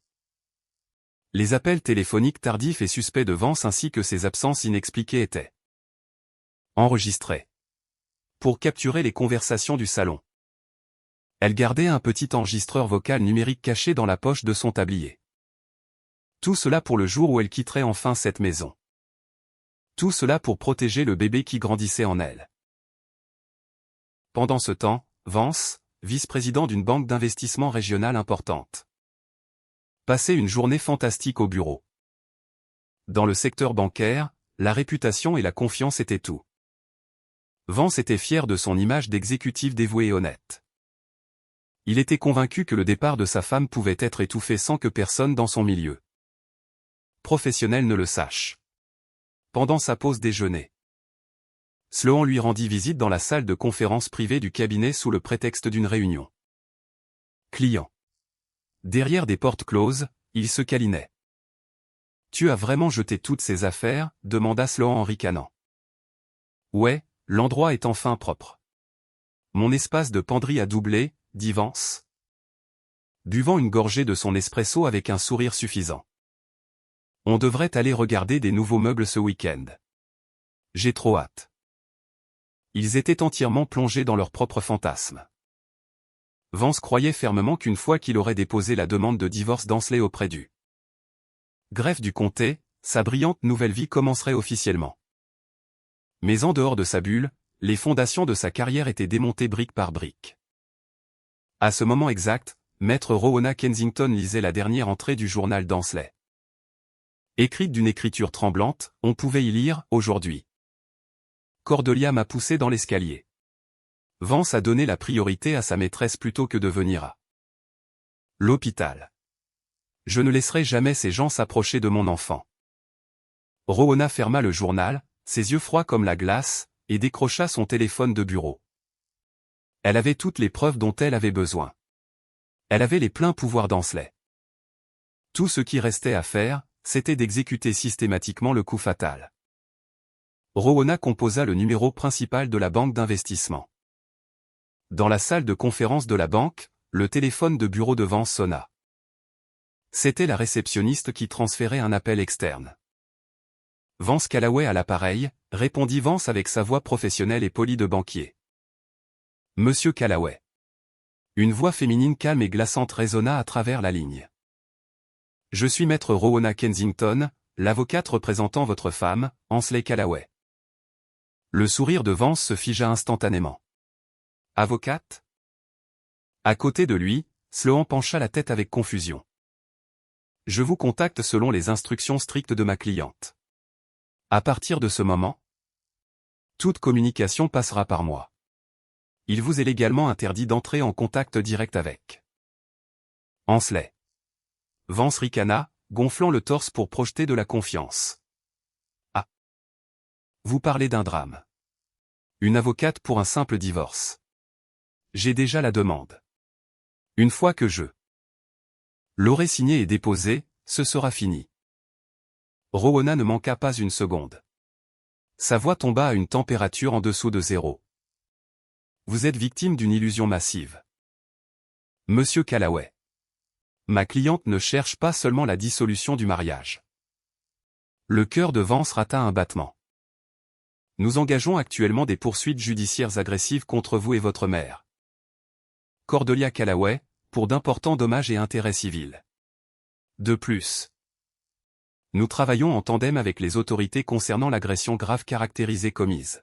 Les appels téléphoniques tardifs et suspects de Vance ainsi que ses absences inexpliquées étaient enregistrés pour capturer les conversations du salon. Elle gardait un petit enregistreur vocal numérique caché dans la poche de son tablier. Tout cela pour le jour où elle quitterait enfin cette maison. Tout cela pour protéger le bébé qui grandissait en elle. Pendant ce temps, Vance, vice-président d'une banque d'investissement régionale importante, passait une journée fantastique au bureau. Dans le secteur bancaire, la réputation et la confiance étaient tout. Vance était fier de son image d'exécutif dévoué et honnête. Il était convaincu que le départ de sa femme pouvait être étouffé sans que personne dans son milieu professionnel ne le sache. Pendant sa pause déjeuner, Sloan lui rendit visite dans la salle de conférence privée du cabinet sous le prétexte d'une réunion client. Derrière des portes closes, il se câlinait. « Tu as vraiment jeté toutes ces affaires ?» demanda Sloan en ricanant. « Ouais, l'endroit est enfin propre. Mon espace de penderie a doublé, » dit Vance, buvant une gorgée de son espresso avec un sourire suffisant. « On devrait aller regarder des nouveaux meubles ce week-end. J'ai trop hâte. » Ils étaient entièrement plongés dans leurs propres fantasmes. Vance croyait fermement qu'une fois qu'il aurait déposé la demande de divorce d'Ansley auprès du greffe du comté, sa brillante nouvelle vie commencerait officiellement. Mais en dehors de sa bulle, les fondations de sa carrière étaient démontées brique par brique. À ce moment exact, Maître Rowena Kensington lisait la dernière entrée du journal d'Ansley. Écrite d'une écriture tremblante, on pouvait y lire « Aujourd'hui. Cordelia m'a poussé dans l'escalier. Vance a donné la priorité à sa maîtresse plutôt que de venir à l'hôpital. Je ne laisserai jamais ces gens s'approcher de mon enfant. » Rowena ferma le journal, ses yeux froids comme la glace, et décrocha son téléphone de bureau. Elle avait toutes les preuves dont elle avait besoin. Elle avait les pleins pouvoirs d'Ansley. Tout ce qui restait à faire, c'était d'exécuter systématiquement le coup fatal. Rowena composa le numéro principal de la banque d'investissement. Dans la salle de conférence de la banque, le téléphone de bureau de Vance sonna. C'était la réceptionniste qui transférait un appel externe. Vance Callaway à l'appareil, répondit Vance avec sa voix professionnelle et polie de banquier. Monsieur Callaway. Une voix féminine calme et glaçante résonna à travers la ligne. Je suis maître Rowena Kensington, l'avocate représentant votre femme, Ansley Callaway. Le sourire de Vance se figea instantanément. Avocate? À côté de lui, Sloan pencha la tête avec confusion. Je vous contacte selon les instructions strictes de ma cliente. À partir de ce moment, toute communication passera par moi. Il vous est légalement interdit d'entrer en contact direct avec Ansley. Vance ricana, gonflant le torse pour projeter de la confiance. Ah. Vous parlez d'un drame. Une avocate pour un simple divorce. J'ai déjà la demande. Une fois que je l'aurai signée et déposée, ce sera fini. Rowena ne manqua pas une seconde. Sa voix tomba à une température en dessous de 0. Vous êtes victime d'une illusion massive. Monsieur Callaway. Ma cliente ne cherche pas seulement la dissolution du mariage. Le cœur de Vance rata un battement. Nous engageons actuellement des poursuites judiciaires agressives contre vous et votre mère, Cordelia Callaway, pour d'importants dommages et intérêts civils. De plus, nous travaillons en tandem avec les autorités concernant l'agression grave caractérisée commise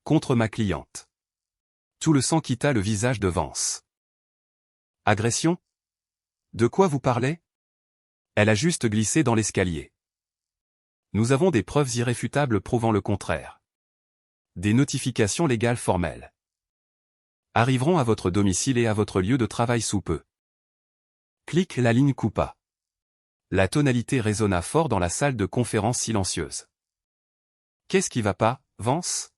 contre ma cliente. Tout le sang quitta le visage de Vance. Agression? De quoi vous parlez? Elle a juste glissé dans l'escalier. Nous avons des preuves irréfutables prouvant le contraire. Des notifications légales formelles arriveront à votre domicile et à votre lieu de travail sous peu. Clic, la ligne coupa. La tonalité résonna fort dans la salle de conférence silencieuse. Qu'est-ce qui va pas, Vance?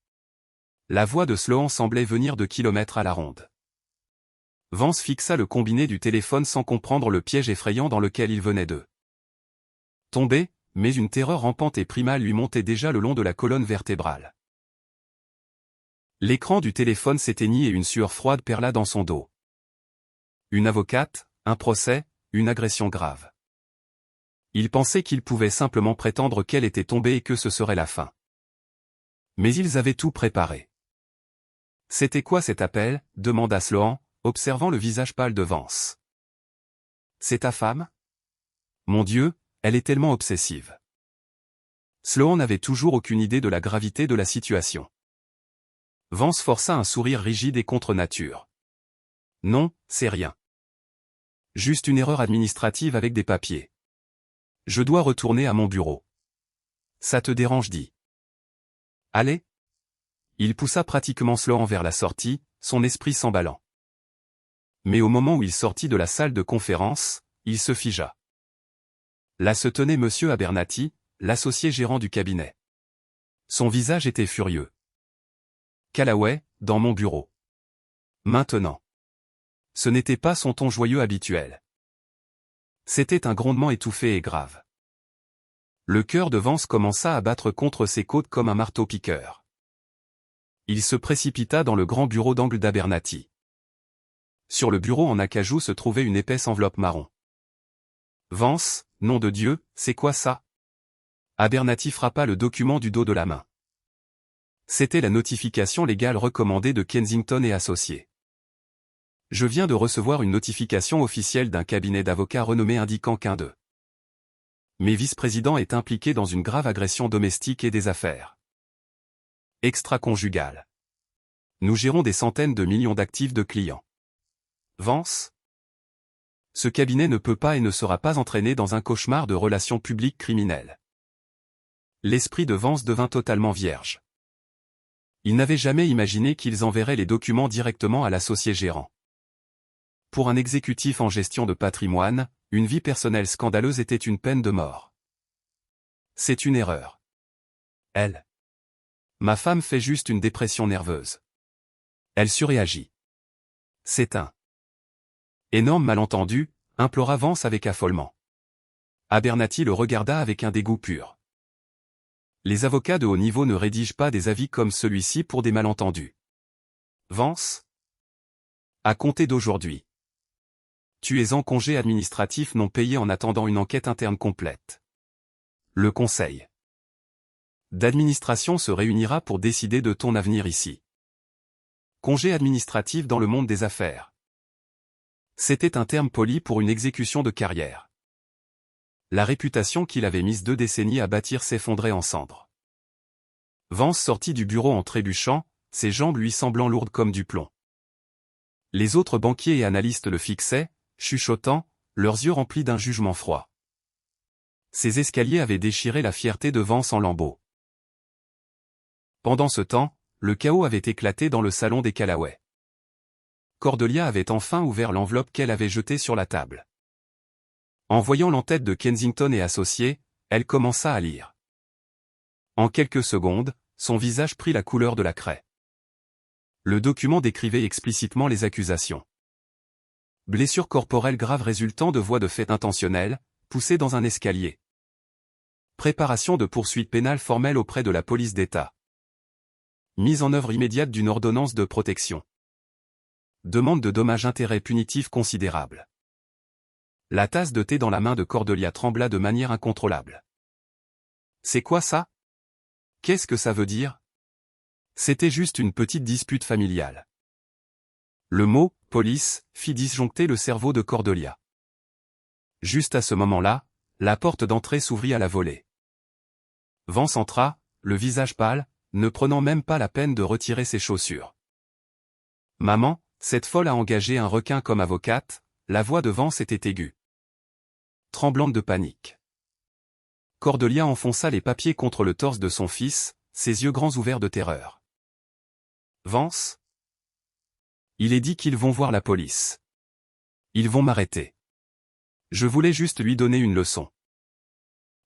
La voix de Sloan semblait venir de kilomètres à la ronde. Vance fixa le combiné du téléphone sans comprendre le piège effrayant dans lequel il venait de tomber, mais une terreur rampante et primale lui montait déjà le long de la colonne vertébrale. L'écran du téléphone s'éteignit et une sueur froide perla dans son dos. Une avocate, un procès, une agression grave. Il pensait qu'il pouvait simplement prétendre qu'elle était tombée et que ce serait la fin. Mais ils avaient tout préparé. C'était quoi cet appel? Demanda Sloan, observant le visage pâle de Vance. C'est ta femme? Mon Dieu, elle est tellement obsessive. Sloan n'avait toujours aucune idée de la gravité de la situation. Vance força un sourire rigide et contre nature. Non, c'est rien. Juste une erreur administrative avec des papiers. Je dois retourner à mon bureau. Ça te dérange, dit. Allez. Il poussa pratiquement Sloan vers la sortie, son esprit s'emballant. Mais au moment où il sortit de la salle de conférence, il se figea. Là se tenait Monsieur Abernathy, l'associé gérant du cabinet. Son visage était furieux. Callaway, dans mon bureau. Maintenant. Ce n'était pas son ton joyeux habituel. C'était un grondement étouffé et grave. Le cœur de Vance commença à battre contre ses côtes comme un marteau-piqueur. Il se précipita dans le grand bureau d'angle d'Abernathy. Sur le bureau en acajou se trouvait une épaisse enveloppe marron. Vance, nom de Dieu, c'est quoi ça? Abernathy frappa le document du dos de la main. C'était la notification légale recommandée de Kensington et Associés. Je viens de recevoir une notification officielle d'un cabinet d'avocats renommé indiquant qu'un de mes vice-présidents est impliqué dans une grave agression domestique et des affaires extra-conjugales. Nous gérons des centaines de millions d'actifs de clients. Vance? Ce cabinet ne peut pas et ne sera pas entraîné dans un cauchemar de relations publiques criminelles. L'esprit de Vance devint totalement vierge. Il n'avait jamais imaginé qu'ils enverraient les documents directement à l'associé gérant. Pour un exécutif en gestion de patrimoine, une vie personnelle scandaleuse était une peine de mort. C'est une erreur. Ma femme fait juste une dépression nerveuse. Elle surréagit. C'est un énorme malentendu, implora Vance avec affolement. Abernathy le regarda avec un dégoût pur. Les avocats de haut niveau ne rédigent pas des avis comme celui-ci pour des malentendus. Vance? À compter d'aujourd'hui. Tu es en congé administratif non payé en attendant une enquête interne complète. Le conseil d'administration se réunira pour décider de ton avenir ici. Congé administratif dans le monde des affaires. C'était un terme poli pour une exécution de carrière. La réputation qu'il avait mise 2 décennies à bâtir s'effondrait en cendres. Vance sortit du bureau en trébuchant, ses jambes lui semblant lourdes comme du plomb. Les autres banquiers et analystes le fixaient, chuchotant, leurs yeux remplis d'un jugement froid. Ces escaliers avaient déchiré la fierté de Vance en lambeaux. Pendant ce temps, le chaos avait éclaté dans le salon des Callaway. Cordelia avait enfin ouvert l'enveloppe qu'elle avait jetée sur la table. En voyant l'entête de Kensington et Associés, elle commença à lire. En quelques secondes, son visage prit la couleur de la craie. Le document décrivait explicitement les accusations. Blessure corporelle grave résultant de voies de fait intentionnelles, poussée dans un escalier. Préparation de poursuites pénales formelles auprès de la police d'État. Mise en œuvre immédiate d'une ordonnance de protection. Demande de dommages-intérêts punitifs considérables. La tasse de thé dans la main de Cordelia trembla de manière incontrôlable. C'est quoi ça? Qu'est-ce que ça veut dire? C'était juste une petite dispute familiale. Le mot « police » fit disjoncter le cerveau de Cordelia. Juste à ce moment-là, la porte d'entrée s'ouvrit à la volée. Vance entra, le visage pâle, ne prenant même pas la peine de retirer ses chaussures. « Maman, cette folle a engagé un requin comme avocate », la voix de Vance était aiguë. Tremblante de panique. Cordelia enfonça les papiers contre le torse de son fils, ses yeux grands ouverts de terreur. « Vance ? Il est dit qu'ils vont voir la police. Ils vont m'arrêter. Je voulais juste lui donner une leçon. »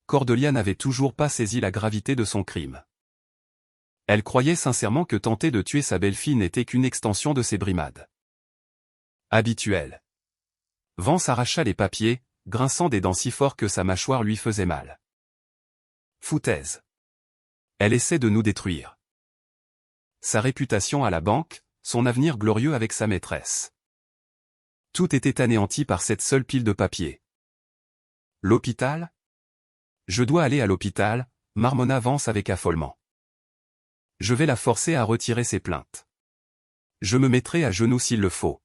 Cordelia n'avait toujours pas saisi la gravité de son crime. Elle croyait sincèrement que tenter de tuer sa belle-fille n'était qu'une extension de ses brimades habituelles. Vance arracha les papiers, grinçant des dents si fort que sa mâchoire lui faisait mal. Foutaise. Elle essaie de nous détruire. Sa réputation à la banque, son avenir glorieux avec sa maîtresse. Tout était anéanti par cette seule pile de papier. L'hôpital? Je dois aller à l'hôpital, marmonna Vance avec affolement. Je vais la forcer à retirer ses plaintes. Je me mettrai à genoux s'il le faut.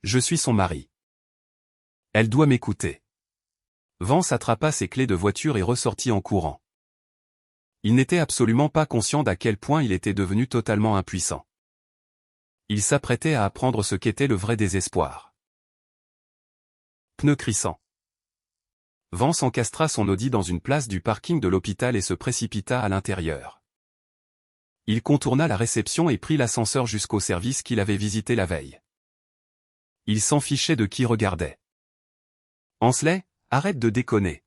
Je suis son mari. Elle doit m'écouter. Vance attrapa ses clés de voiture et ressortit en courant. Il n'était absolument pas conscient d'à quel point il était devenu totalement impuissant. Il s'apprêtait à apprendre ce qu'était le vrai désespoir. Pneus crissants. Vance encastra son Audi dans une place du parking de l'hôpital et se précipita à l'intérieur. Il contourna la réception et prit l'ascenseur jusqu'au service qu'il avait visité la veille. Il s'en fichait de qui regardait. « Ansley, arrête de déconner.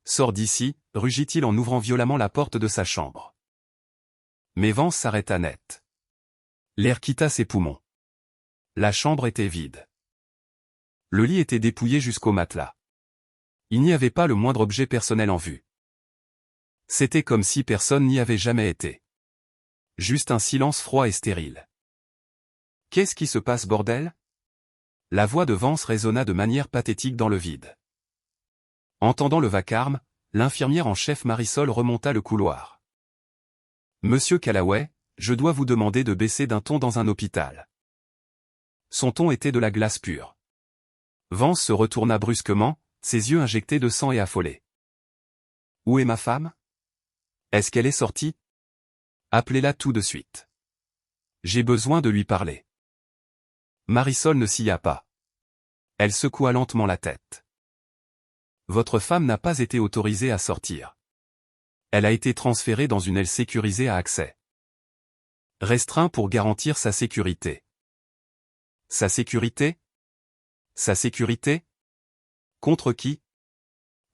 Sors d'ici, rugit-il en ouvrant violemment la porte de sa chambre. Mais Vance s'arrêta net. L'air quitta ses poumons. La chambre était vide. Le lit était dépouillé jusqu'au matelas. Il n'y avait pas le moindre objet personnel en vue. C'était comme si personne n'y avait jamais été. Juste un silence froid et stérile. « Qu'est-ce qui se passe, bordel ?» La voix de Vance résonna de manière pathétique dans le vide. Entendant le vacarme, l'infirmière en chef Marisol remonta le couloir. Monsieur Callaway, je dois vous demander de baisser d'un ton dans un hôpital. Son ton était de la glace pure. Vance se retourna brusquement, ses yeux injectés de sang et affolés. Où est ma femme? Est-ce qu'elle est sortie? Appelez-la tout de suite. J'ai besoin de lui parler. Marisol ne sia pas. Elle secoua lentement la tête. Votre femme n'a pas été autorisée à sortir. Elle a été transférée dans une aile sécurisée à accès restreint pour garantir sa sécurité. Sa sécurité? Sa sécurité? Contre qui?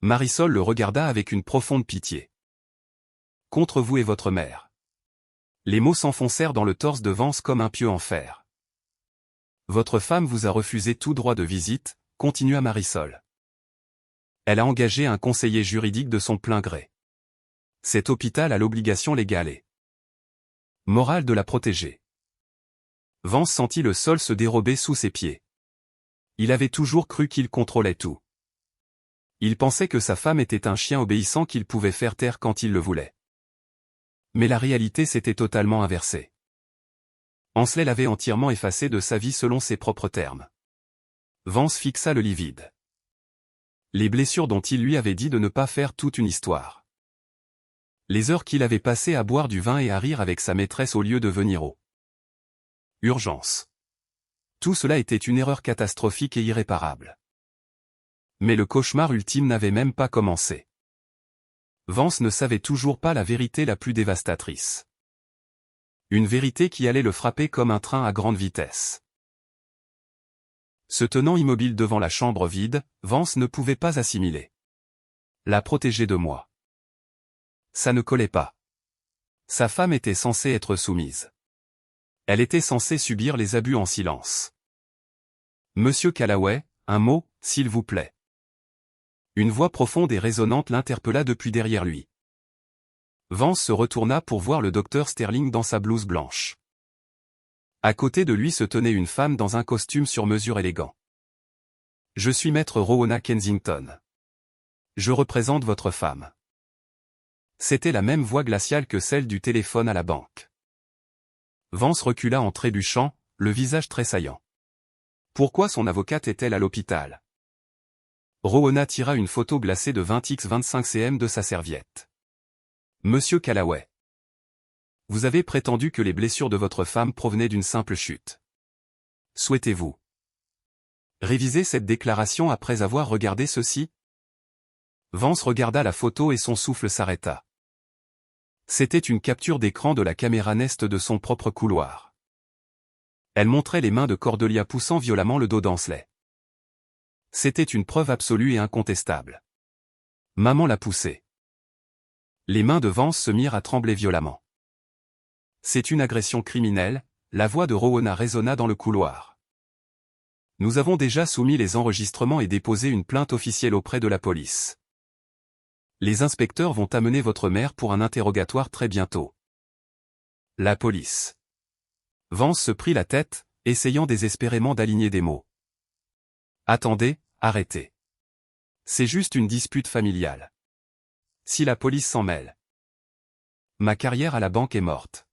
Marisol le regarda avec une profonde pitié. Contre vous et votre mère. Les mots s'enfoncèrent dans le torse de Vance comme un pieu en fer. Votre femme vous a refusé tout droit de visite, continua Marisol. Elle a engagé un conseiller juridique de son plein gré. Cet hôpital a l'obligation légale et morale de la protéger. Vance sentit le sol se dérober sous ses pieds. Il avait toujours cru qu'il contrôlait tout. Il pensait que sa femme était un chien obéissant qu'il pouvait faire taire quand il le voulait. Mais la réalité s'était totalement inversée. Ansley l'avait entièrement effacé de sa vie selon ses propres termes. Vance fixa le livide. Les blessures dont il lui avait dit de ne pas faire toute une histoire. Les heures qu'il avait passées à boire du vin et à rire avec sa maîtresse au lieu de venir aux urgences. Tout cela était une erreur catastrophique et irréparable. Mais le cauchemar ultime n'avait même pas commencé. Vance ne savait toujours pas la vérité la plus dévastatrice. Une vérité qui allait le frapper comme un train à grande vitesse. Se tenant immobile devant la chambre vide, Vance ne pouvait pas assimiler. La protéger de moi. Ça ne collait pas. Sa femme était censée être soumise. Elle était censée subir les abus en silence. Monsieur Callaway, un mot, s'il vous plaît. Une voix profonde et résonnante l'interpella depuis derrière lui. Vance se retourna pour voir le docteur Sterling dans sa blouse blanche. À côté de lui se tenait une femme dans un costume sur mesure élégant. Je suis maître Rowena Kensington. Je représente votre femme. C'était la même voix glaciale que celle du téléphone à la banque. Vance recula en trébuchant, le visage tressaillant. Pourquoi son avocate est-elle à l'hôpital? Rowena tira une photo glacée de 20x25 cm de sa serviette. Monsieur Callaway. Vous avez prétendu que les blessures de votre femme provenaient d'une simple chute. Souhaitez-vous réviser cette déclaration après avoir regardé ceci? Vance regarda la photo et son souffle s'arrêta. C'était une capture d'écran de la caméra Nest de son propre couloir. Elle montrait les mains de Cordelia poussant violemment le dos d'Ansley. C'était une preuve absolue et incontestable. Maman l'a poussé. Les mains de Vance se mirent à trembler violemment. C'est une agression criminelle, la voix de Rowena résonna dans le couloir. Nous avons déjà soumis les enregistrements et déposé une plainte officielle auprès de la police. Les inspecteurs vont amener votre mère pour un interrogatoire très bientôt. La police. Vance se prit la tête, essayant désespérément d'aligner des mots. Attendez, arrêtez. C'est juste une dispute familiale. Si la police s'en mêle. Ma carrière à la banque est morte.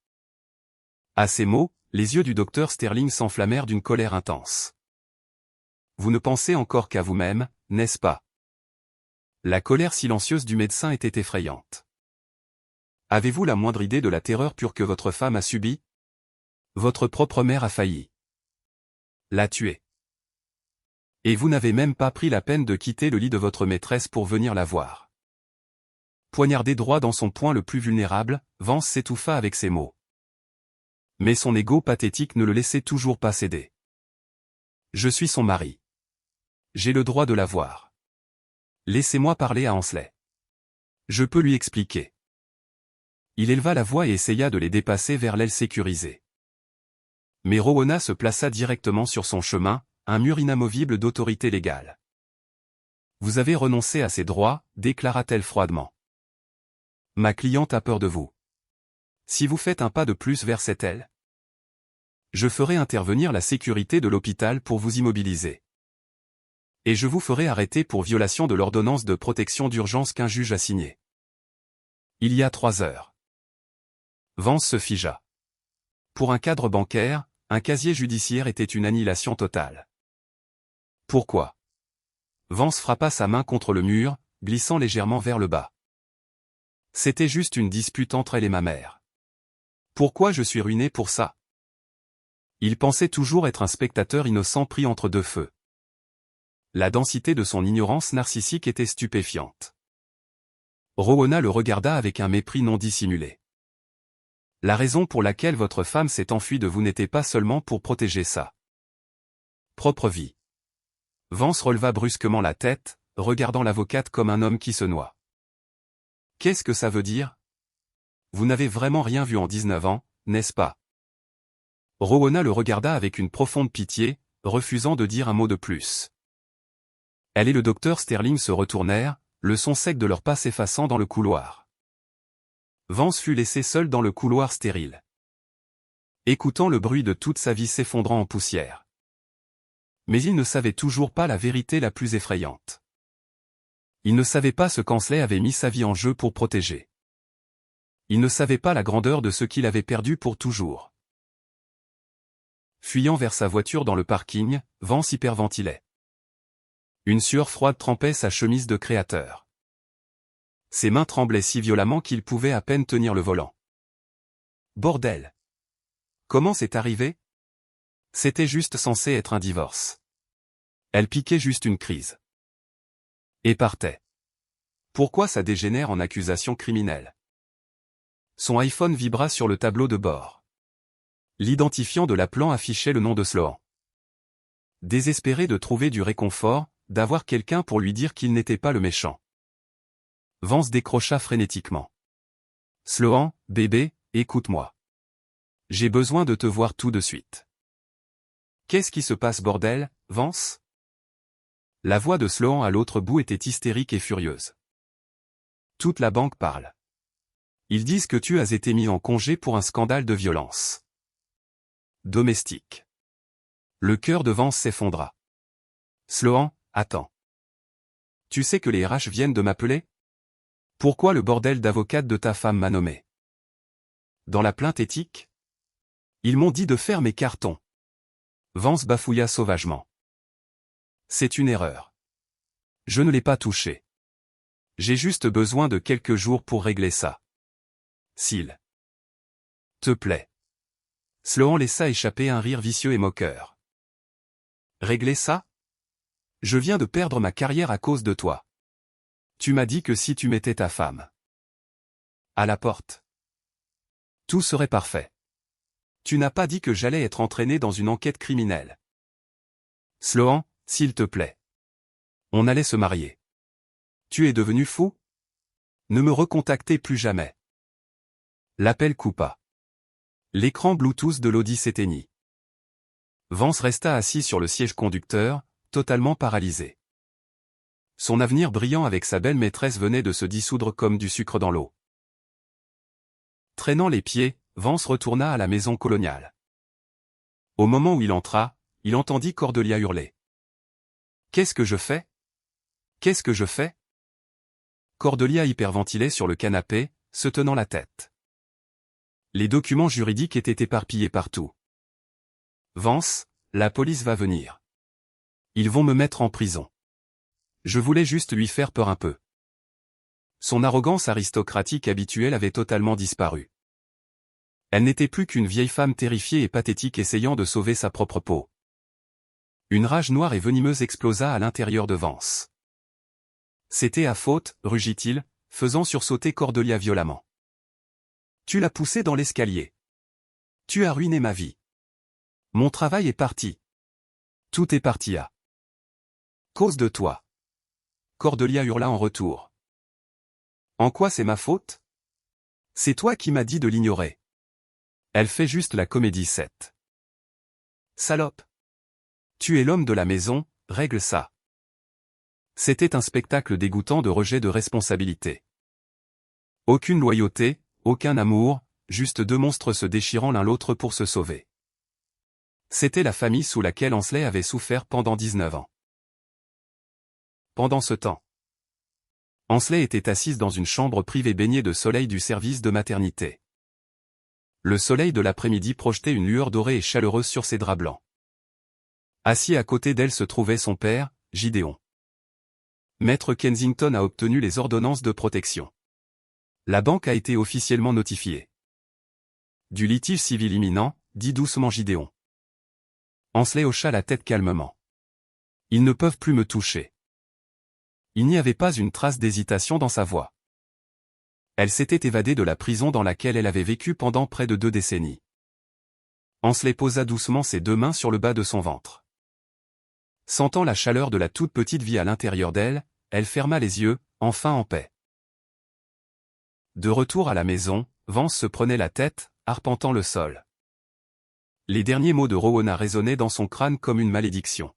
À ces mots, les yeux du docteur Sterling s'enflammèrent d'une colère intense. Vous ne pensez encore qu'à vous-même, n'est-ce pas? La colère silencieuse du médecin était effrayante. Avez-vous la moindre idée de la terreur pure que votre femme a subie? Votre propre mère a failli la tuer. Et vous n'avez même pas pris la peine de quitter le lit de votre maîtresse pour venir la voir. Poignardé droit dans son point le plus vulnérable, Vance s'étouffa avec ces mots. Mais son ego pathétique ne le laissait toujours pas céder. Je suis son mari. J'ai le droit de la voir. Laissez-moi parler à Ansley. Je peux lui expliquer. Il éleva la voix et essaya de les dépasser vers l'aile sécurisée. Mais Rowena se plaça directement sur son chemin, un mur inamovible d'autorité légale. Vous avez renoncé à ses droits, déclara-t-elle froidement. Ma cliente a peur de vous. Si vous faites un pas de plus vers cette aile, je ferai intervenir la sécurité de l'hôpital pour vous immobiliser. Et je vous ferai arrêter pour violation de l'ordonnance de protection d'urgence qu'un juge a signée. Il y a 3 heures. Vance se figea. Pour un cadre bancaire, un casier judiciaire était une annihilation totale. Pourquoi? Vance frappa sa main contre le mur, glissant légèrement vers le bas. C'était juste une dispute entre elle et ma mère. Pourquoi je suis ruiné pour ça? Il pensait toujours être un spectateur innocent pris entre deux feux. La densité de son ignorance narcissique était stupéfiante. Rowena le regarda avec un mépris non dissimulé. La raison pour laquelle votre femme s'est enfuie de vous n'était pas seulement pour protéger sa propre vie. Vance releva brusquement la tête, regardant l'avocate comme un homme qui se noie. Qu'est-ce que ça veut dire? Vous n'avez vraiment rien vu en 19 ans, n'est-ce pas? Rowena le regarda avec une profonde pitié, refusant de dire un mot de plus. Elle et le docteur Sterling se retournèrent, le son sec de leurs pas s'effaçant dans le couloir. Vance fut laissé seul dans le couloir stérile, écoutant le bruit de toute sa vie s'effondrant en poussière. Mais il ne savait toujours pas la vérité la plus effrayante. Il ne savait pas ce qu'Ansley avait mis sa vie en jeu pour protéger. Il ne savait pas la grandeur de ce qu'il avait perdu pour toujours. Fuyant vers sa voiture dans le parking, Vance hyperventilait. Une sueur froide trempait sa chemise de créateur. Ses mains tremblaient si violemment qu'il pouvait à peine tenir le volant. Bordel! Comment c'est arrivé? C'était juste censé être un divorce. Elle piquait juste une crise. Et partait. Pourquoi ça dégénère en accusation criminelle? Son iPhone vibra sur le tableau de bord. L'identifiant de l'appelant affichait le nom de Sloan. Désespéré de trouver du réconfort, d'avoir quelqu'un pour lui dire qu'il n'était pas le méchant. Vance décrocha frénétiquement. Sloan, bébé, écoute-moi. J'ai besoin de te voir tout de suite. Qu'est-ce qui se passe bordel, Vance? La voix de Sloan à l'autre bout était hystérique et furieuse. Toute la banque parle. Ils disent que tu as été mis en congé pour un scandale de violence domestique. Le cœur de Vance s'effondra. Sloan, attends. Tu sais que les RH viennent de m'appeler? Pourquoi le bordel d'avocate de ta femme m'a nommé? Dans la plainte éthique? Ils m'ont dit de faire mes cartons. Vance bafouilla sauvagement. C'est une erreur. Je ne l'ai pas touché. J'ai juste besoin de quelques jours pour régler ça. S'il te plaît. Sloan laissa échapper un rire vicieux et moqueur. Régler ça? Je viens de perdre ma carrière à cause de toi. Tu m'as dit que si tu mettais ta femme à la porte, tout serait parfait. Tu n'as pas dit que j'allais être entraîné dans une enquête criminelle. Sloan, s'il te plaît. On allait se marier. Tu es devenu fou? Ne me recontactez plus jamais. L'appel coupa. L'écran Bluetooth de l'Audi s'éteignit. Vance resta assis sur le siège conducteur, totalement paralysé. Son avenir brillant avec sa belle maîtresse venait de se dissoudre comme du sucre dans l'eau. Traînant les pieds, Vance retourna à la maison coloniale. Au moment où il entra, il entendit Cordelia hurler. « Qu'est-ce que je fais? Qu'est-ce que je fais ?» Cordelia hyperventilait sur le canapé, se tenant la tête. Les documents juridiques étaient éparpillés partout. « Vance, la police va venir. Ils vont me mettre en prison. Je voulais juste lui faire peur un peu. » Son arrogance aristocratique habituelle avait totalement disparu. Elle n'était plus qu'une vieille femme terrifiée et pathétique essayant de sauver sa propre peau. Une rage noire et venimeuse explosa à l'intérieur de Vance. C'était à faute, rugit-il, faisant sursauter Cordelia violemment. Tu l'as poussé dans l'escalier. Tu as ruiné ma vie. Mon travail est parti. Tout est parti à cause de toi. Cordelia hurla en retour. En quoi c'est ma faute? C'est toi qui m'as dit de l'ignorer. Elle fait juste la comédie cette salope. Tu es l'homme de la maison, règle ça. C'était un spectacle dégoûtant de rejet de responsabilité. Aucune loyauté, aucun amour, juste deux monstres se déchirant l'un l'autre pour se sauver. C'était la famille sous laquelle Ansley avait souffert pendant 19 ans. Pendant ce temps, Ansley était assise dans une chambre privée baignée de soleil du service de maternité. Le soleil de l'après-midi projetait une lueur dorée et chaleureuse sur ses draps blancs. Assis à côté d'elle se trouvait son père, Gideon. Maître Kensington a obtenu les ordonnances de protection. La banque a été officiellement notifiée. Du litige civil imminent, dit doucement Gideon. Ansley hocha la tête calmement. Ils ne peuvent plus me toucher. Il n'y avait pas une trace d'hésitation dans sa voix. Elle s'était évadée de la prison dans laquelle elle avait vécu pendant près de 2 décennies. Ansley posa doucement ses 2 mains sur le bas de son ventre. Sentant la chaleur de la toute petite vie à l'intérieur d'elle, elle ferma les yeux, enfin en paix. De retour à la maison, Vance se prenait la tête, arpentant le sol. Les derniers mots de Rowena résonnaient dans son crâne comme une malédiction.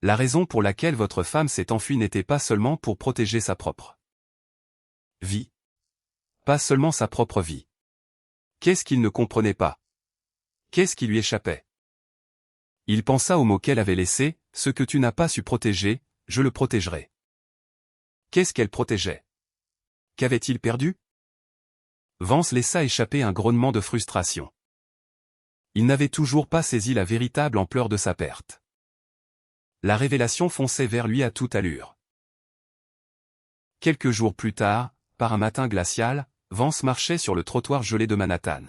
La raison pour laquelle votre femme s'est enfuie n'était pas seulement pour protéger sa propre vie. Pas seulement sa propre vie. Qu'est-ce qu'il ne comprenait pas? Qu'est-ce qui lui échappait? Il pensa aux mots qu'elle avait laissés, « Ce que tu n'as pas su protéger, je le protégerai ». Qu'est-ce qu'elle protégeait? Qu'avait-il perdu? Vance laissa échapper un grognement de frustration. Il n'avait toujours pas saisi la véritable ampleur de sa perte. La révélation fonçait vers lui à toute allure. Quelques jours plus tard, par un matin glacial, Vance marchait sur le trottoir gelé de Manhattan.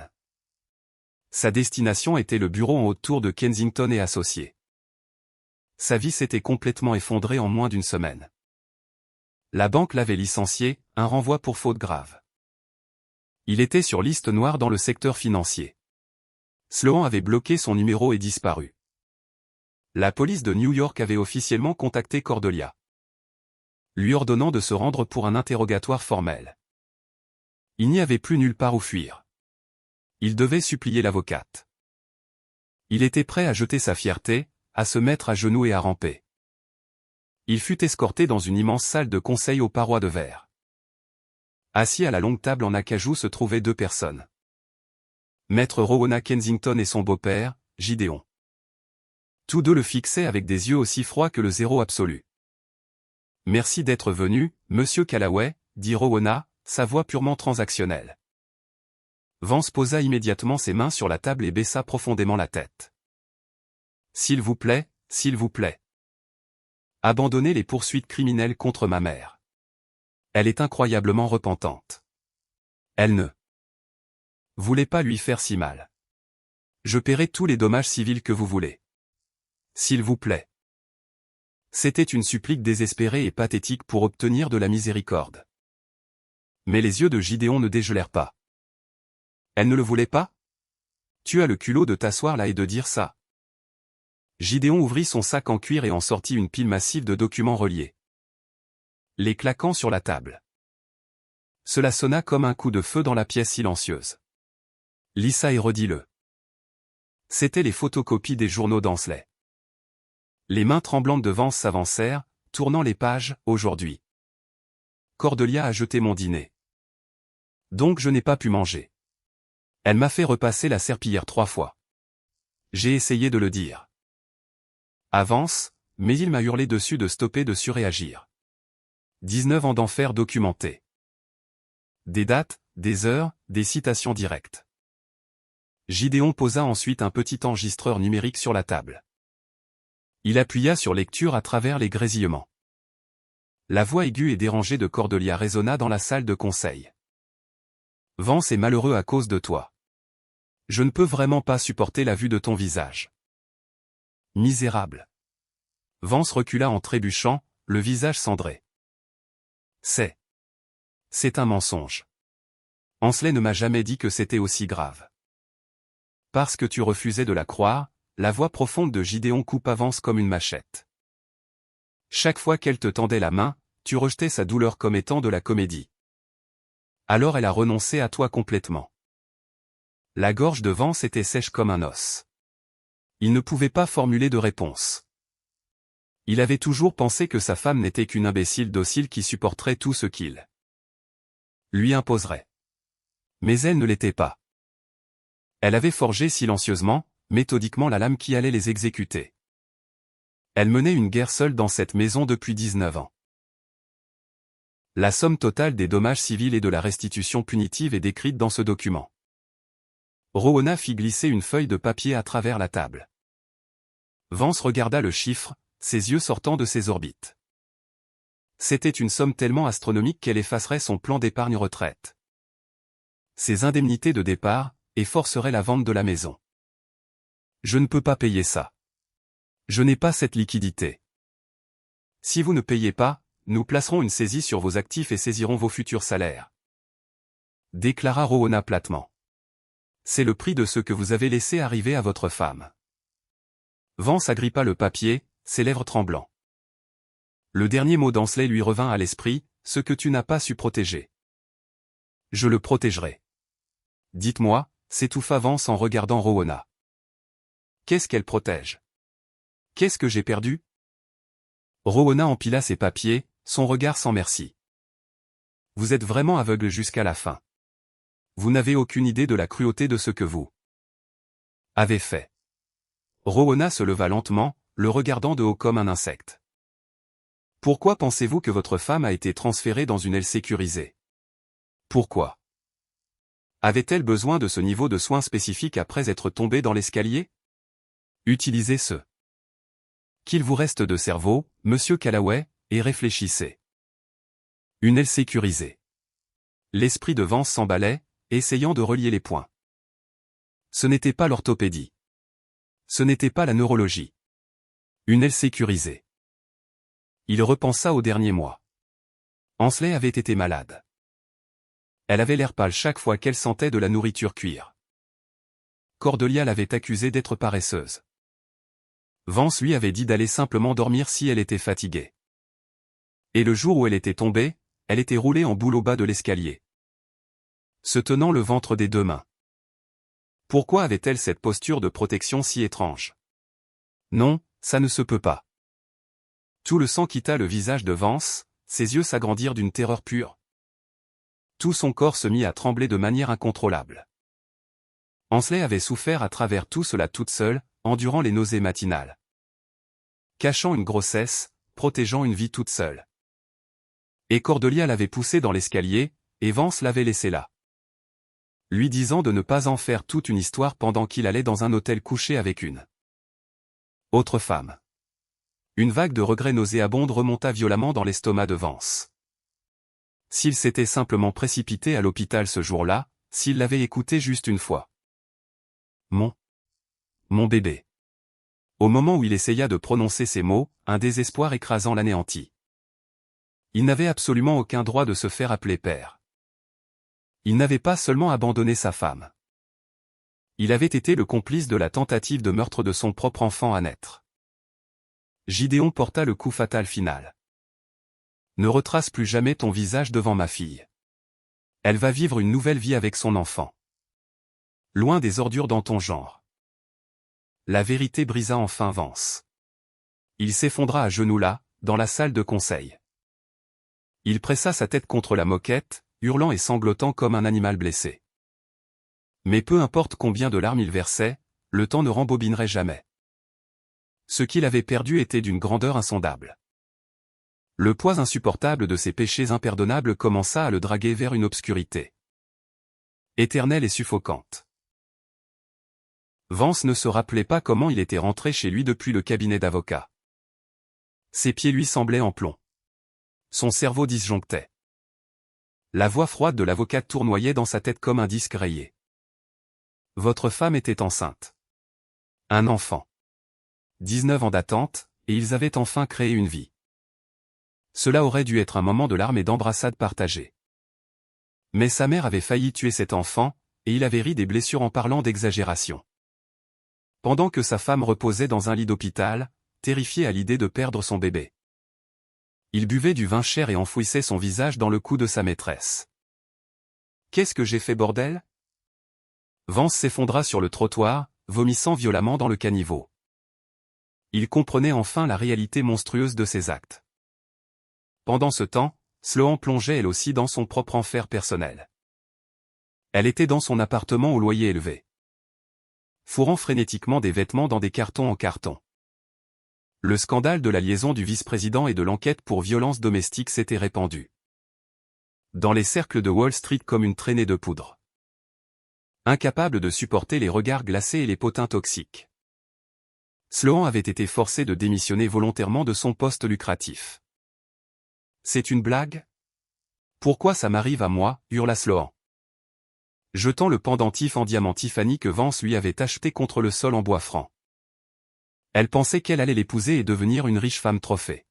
Sa destination était le bureau en haute tour de Kensington et Associés. Sa vie s'était complètement effondrée en moins d'une semaine. La banque l'avait licencié, un renvoi pour faute grave. Il était sur liste noire dans le secteur financier. Sloan avait bloqué son numéro et disparu. La police de New York avait officiellement contacté Cordelia, lui ordonnant de se rendre pour un interrogatoire formel. Il n'y avait plus nulle part où fuir. Il devait supplier l'avocate. Il était prêt à jeter sa fierté, à se mettre à genoux et à ramper. Il fut escorté dans une immense salle de conseil aux parois de verre. Assis à la longue table en acajou se trouvaient 2 personnes. Maître Rowena Kensington et son beau-père, Gideon. Tous 2 le fixaient avec des yeux aussi froids que le zéro absolu. « Merci d'être venu, monsieur Callaway », dit Rowena, sa voix purement transactionnelle. Vance posa immédiatement ses mains sur la table et baissa profondément la tête. « S'il vous plaît, s'il vous plaît. Abandonnez les poursuites criminelles contre ma mère. Elle est incroyablement repentante. Elle ne voulait pas lui faire si mal. Je paierai tous les dommages civils que vous voulez. S'il vous plaît. » C'était une supplique désespérée et pathétique pour obtenir de la miséricorde. Mais les yeux de Gideon ne dégelèrent pas. Elle ne le voulait pas? Tu as le culot de t'asseoir là et de dire ça. Gideon ouvrit son sac en cuir et en sortit une pile massive de documents reliés, les claquant sur la table. Cela sonna comme un coup de feu dans la pièce silencieuse. Lissa et redis-le. C'étaient les photocopies des journaux d'Ansley. Les mains tremblantes de Vance s'avancèrent, tournant les pages, aujourd'hui. Cordelia a jeté mon dîner. Donc je n'ai pas pu manger. Elle m'a fait repasser la serpillière 3 fois. J'ai essayé de le dire. Avance, mais il m'a hurlé dessus de stopper de surréagir. 19 ans d'enfer documentés. Des dates, des heures, des citations directes. Gideon posa ensuite un petit enregistreur numérique sur la table. Il appuya sur lecture à travers les grésillements. La voix aiguë et dérangée de Cordelia résonna dans la salle de conseil. Vance est malheureux à cause de toi. Je ne peux vraiment pas supporter la vue de ton visage. Misérable. Vance recula en trébuchant, le visage cendré. C'est un mensonge. Ansley ne m'a jamais dit que c'était aussi grave. Parce que tu refusais de la croire, la voix profonde de Gideon coupa Vance comme une machette. Chaque fois qu'elle te tendait la main, tu rejetais sa douleur comme étant de la comédie. Alors elle a renoncé à toi complètement. La gorge de Vance était sèche comme un os. Il ne pouvait pas formuler de réponse. Il avait toujours pensé que sa femme n'était qu'une imbécile docile qui supporterait tout ce qu'il lui imposerait. Mais elle ne l'était pas. Elle avait forgé silencieusement, méthodiquement la lame qui allait les exécuter. Elle menait une guerre seule dans cette maison depuis 19 ans. La somme totale des dommages civils et de la restitution punitive est décrite dans ce document. Rowana fit glisser une feuille de papier à travers la table. Vance regarda le chiffre, ses yeux sortant de ses orbites. C'était une somme tellement astronomique qu'elle effacerait son plan d'épargne retraite. Ses indemnités de départ, et forcerait la vente de la maison. Je ne peux pas payer ça. Je n'ai pas cette liquidité. Si vous ne payez pas, nous placerons une saisie sur vos actifs et saisirons vos futurs salaires. Déclara Rowana platement. C'est le prix de ce que vous avez laissé arriver à votre femme. Vance agrippa le papier, ses lèvres tremblant. Le dernier mot d'Ansley lui revint à l'esprit, ce que tu n'as pas su protéger. Je le protégerai. Dites-moi, s'étouffa Vance en regardant Rowana. Qu'est-ce qu'elle protège? Qu'est-ce que j'ai perdu? Rowana empila ses papiers, son regard sans merci. Vous êtes vraiment aveugle jusqu'à la fin. Vous n'avez aucune idée de la cruauté de ce que vous avez fait. Rowana se leva lentement, le regardant de haut comme un insecte. Pourquoi pensez-vous que votre femme a été transférée dans une aile sécurisée? Pourquoi? Avait-elle besoin de ce niveau de soins spécifique après être tombée dans l'escalier? Utilisez ce qu'il vous reste de cerveau, monsieur Callaway, et réfléchissez. Une aile sécurisée. L'esprit de Vance s'emballait, essayant de relier les points. Ce n'était pas l'orthopédie. Ce n'était pas la neurologie. Une aile sécurisée. Il repensa aux derniers mois. Ansley avait été malade. Elle avait l'air pâle chaque fois qu'elle sentait de la nourriture cuire. Cordelia l'avait accusée d'être paresseuse. Vance lui avait dit d'aller simplement dormir si elle était fatiguée. Et le jour où elle était tombée, elle était roulée en boule au bas de l'escalier, se tenant le ventre des deux mains. Pourquoi avait-elle cette posture de protection si étrange? Non, ça ne se peut pas. Tout le sang quitta le visage de Vance, ses yeux s'agrandirent d'une terreur pure. Tout son corps se mit à trembler de manière incontrôlable. Ansley avait souffert à travers tout cela toute seule, endurant les nausées matinales. Cachant une grossesse, protégeant une vie toute seule. Et Cordelia l'avait poussée dans l'escalier, et Vance l'avait laissé là. Lui disant de ne pas en faire toute une histoire pendant qu'il allait dans un hôtel coucher avec une autre femme. Une vague de regrets nauséabondes remonta violemment dans l'estomac de Vance. S'il s'était simplement précipité à l'hôpital ce jour-là, s'il l'avait écouté juste une fois. Mon bébé. Au moment où il essaya de prononcer ces mots, un désespoir écrasant l'anéantit. Il n'avait absolument aucun droit de se faire appeler père. Il n'avait pas seulement abandonné sa femme. Il avait été le complice de la tentative de meurtre de son propre enfant à naître. Gideon porta le coup fatal final. Ne retrace plus jamais ton visage devant ma fille. Elle va vivre une nouvelle vie avec son enfant. Loin des ordures dans ton genre. La vérité brisa enfin Vance. Il s'effondra à genoux là, dans la salle de conseil. Il pressa sa tête contre la moquette, hurlant et sanglotant comme un animal blessé. Mais peu importe combien de larmes il versait, le temps ne rembobinerait jamais. Ce qu'il avait perdu était d'une grandeur insondable. Le poids insupportable de ses péchés impardonnables commença à le draguer vers une obscurité éternelle et suffocante. Vance ne se rappelait pas comment il était rentré chez lui depuis le cabinet d'avocat. Ses pieds lui semblaient en plomb. Son cerveau disjonctait. La voix froide de l'avocat tournoyait dans sa tête comme un disque rayé. Votre femme était enceinte. Un enfant. 19 ans d'attente, et ils avaient enfin créé une vie. Cela aurait dû être un moment de larmes et d'embrassades partagées. Mais sa mère avait failli tuer cet enfant, et il avait ri des blessures en parlant d'exagération. Pendant que sa femme reposait dans un lit d'hôpital, terrifiée à l'idée de perdre son bébé. Il buvait du vin cher et enfouissait son visage dans le cou de sa maîtresse. Qu'est-ce que j'ai fait, bordel? Vance s'effondra sur le trottoir, vomissant violemment dans le caniveau. Il comprenait enfin la réalité monstrueuse de ses actes. Pendant ce temps, Sloan plongeait elle aussi dans son propre enfer personnel. Elle était dans son appartement au loyer élevé, fourrant frénétiquement des vêtements dans des cartons en carton. Le scandale de la liaison du vice-président et de l'enquête pour violence domestique s'était répandu dans les cercles de Wall Street comme une traînée de poudre. incapable de supporter les regards glacés et les potins toxiques. Sloan avait été forcé de démissionner volontairement de son poste lucratif. C'est une blague? Pourquoi ça m'arrive à moi, hurla Sloan, jetant le pendentif en diamant Tiffany que Vance lui avait acheté contre le sol en bois franc. Elle pensait qu'elle allait l'épouser et devenir une riche femme trophée.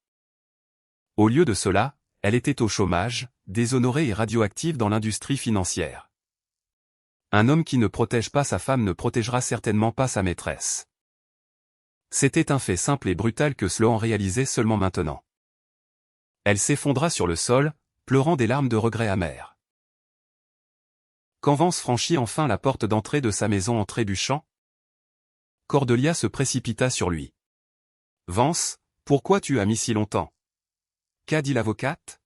Au lieu de cela, elle était au chômage, déshonorée et radioactive dans l'industrie financière. Un homme qui ne protège pas sa femme ne protégera certainement pas sa maîtresse. C'était un fait simple et brutal que Sloan réalisait seulement maintenant. Elle s'effondra sur le sol, pleurant des larmes de regret amer. Quand Vance franchit enfin la porte d'entrée de sa maison en trébuchant, Cordelia se précipita sur lui. « Vance, pourquoi tu as mis si longtemps? Qu'a dit l'avocate? »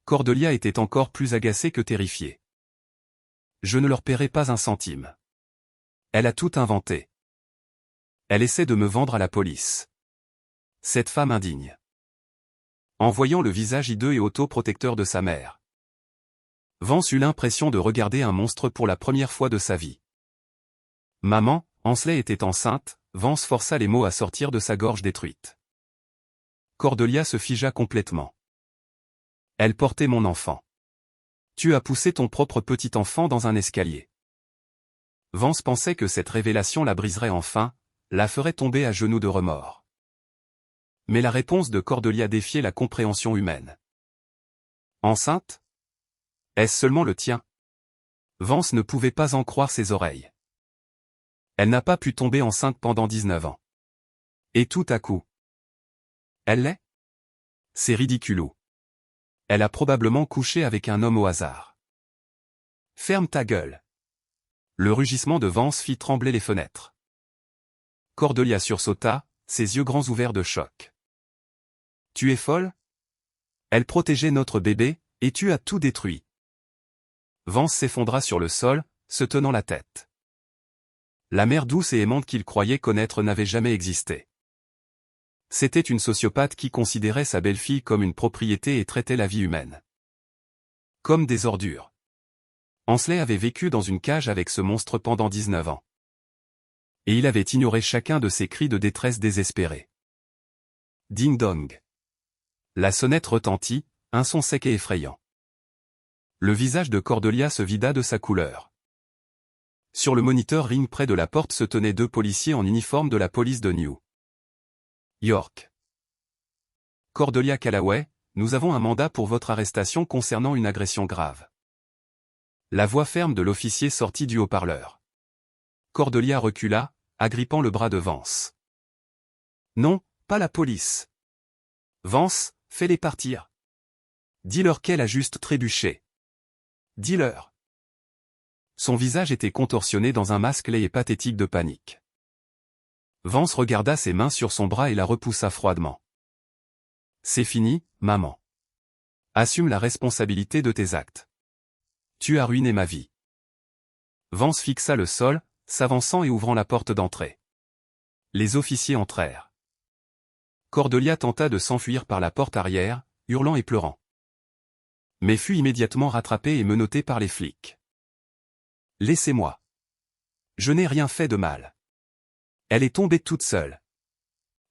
Cordelia était encore plus agacée que terrifiée. « Je ne leur paierai pas un centime. Elle a tout inventé. Elle essaie de me vendre à la police. Cette femme indigne. » En voyant le visage hideux et autoprotecteur de sa mère, Vance eut l'impression de regarder un monstre pour la première fois de sa vie. « Maman, Ansley était enceinte », Vance força les mots à sortir de sa gorge détruite. Cordelia se figea complètement. « Elle portait mon enfant. Tu as poussé ton propre petit enfant dans un escalier. » Vance pensait que cette révélation la briserait enfin, la ferait tomber à genoux de remords. Mais la réponse de Cordelia défiait la compréhension humaine. « Enceinte? Est-ce seulement le tien? » Vance ne pouvait pas en croire ses oreilles. Elle n'a pas pu tomber enceinte pendant 19 ans. Et tout à coup, elle l'est? C'est ridiculeux. Elle a probablement couché avec un homme au hasard. Ferme ta gueule. Le rugissement de Vance fit trembler les fenêtres. Cordelia sursauta, ses yeux grands ouverts de choc. Tu es folle? Elle protégeait notre bébé, et tu as tout détruit. Vance s'effondra sur le sol, se tenant la tête. La mère douce et aimante qu'il croyait connaître n'avait jamais existé. C'était une sociopathe qui considérait sa belle-fille comme une propriété et traitait la vie humaine comme des ordures. Ansley avait vécu dans une cage avec ce monstre pendant 19 ans. Et il avait ignoré chacun de ses cris de détresse désespérés. Ding-dong. La sonnette retentit, un son sec et effrayant. Le visage de Cordelia se vida de sa couleur. Sur le moniteur ring près de la porte se tenaient 2 policiers en uniforme de la police de New York. Cordelia Callaway, nous avons un mandat pour votre arrestation concernant une agression grave. La voix ferme de l'officier sortit du haut-parleur. Cordelia recula, agrippant le bras de Vance. Non, pas la police. Vance, fais-les partir. Dis-leur qu'elle a juste trébuché. Dis-leur. Son visage était contorsionné dans un masque laid et pathétique de panique. Vance regarda ses mains sur son bras et la repoussa froidement. C'est fini, maman. Assume la responsabilité de tes actes. Tu as ruiné ma vie. Vance fixa le sol, s'avançant et ouvrant la porte d'entrée. Les officiers entrèrent. Cordelia tenta de s'enfuir par la porte arrière, hurlant et pleurant. Mais fut immédiatement rattrapée et menottée par les flics. Laissez-moi. Je n'ai rien fait de mal. Elle est tombée toute seule.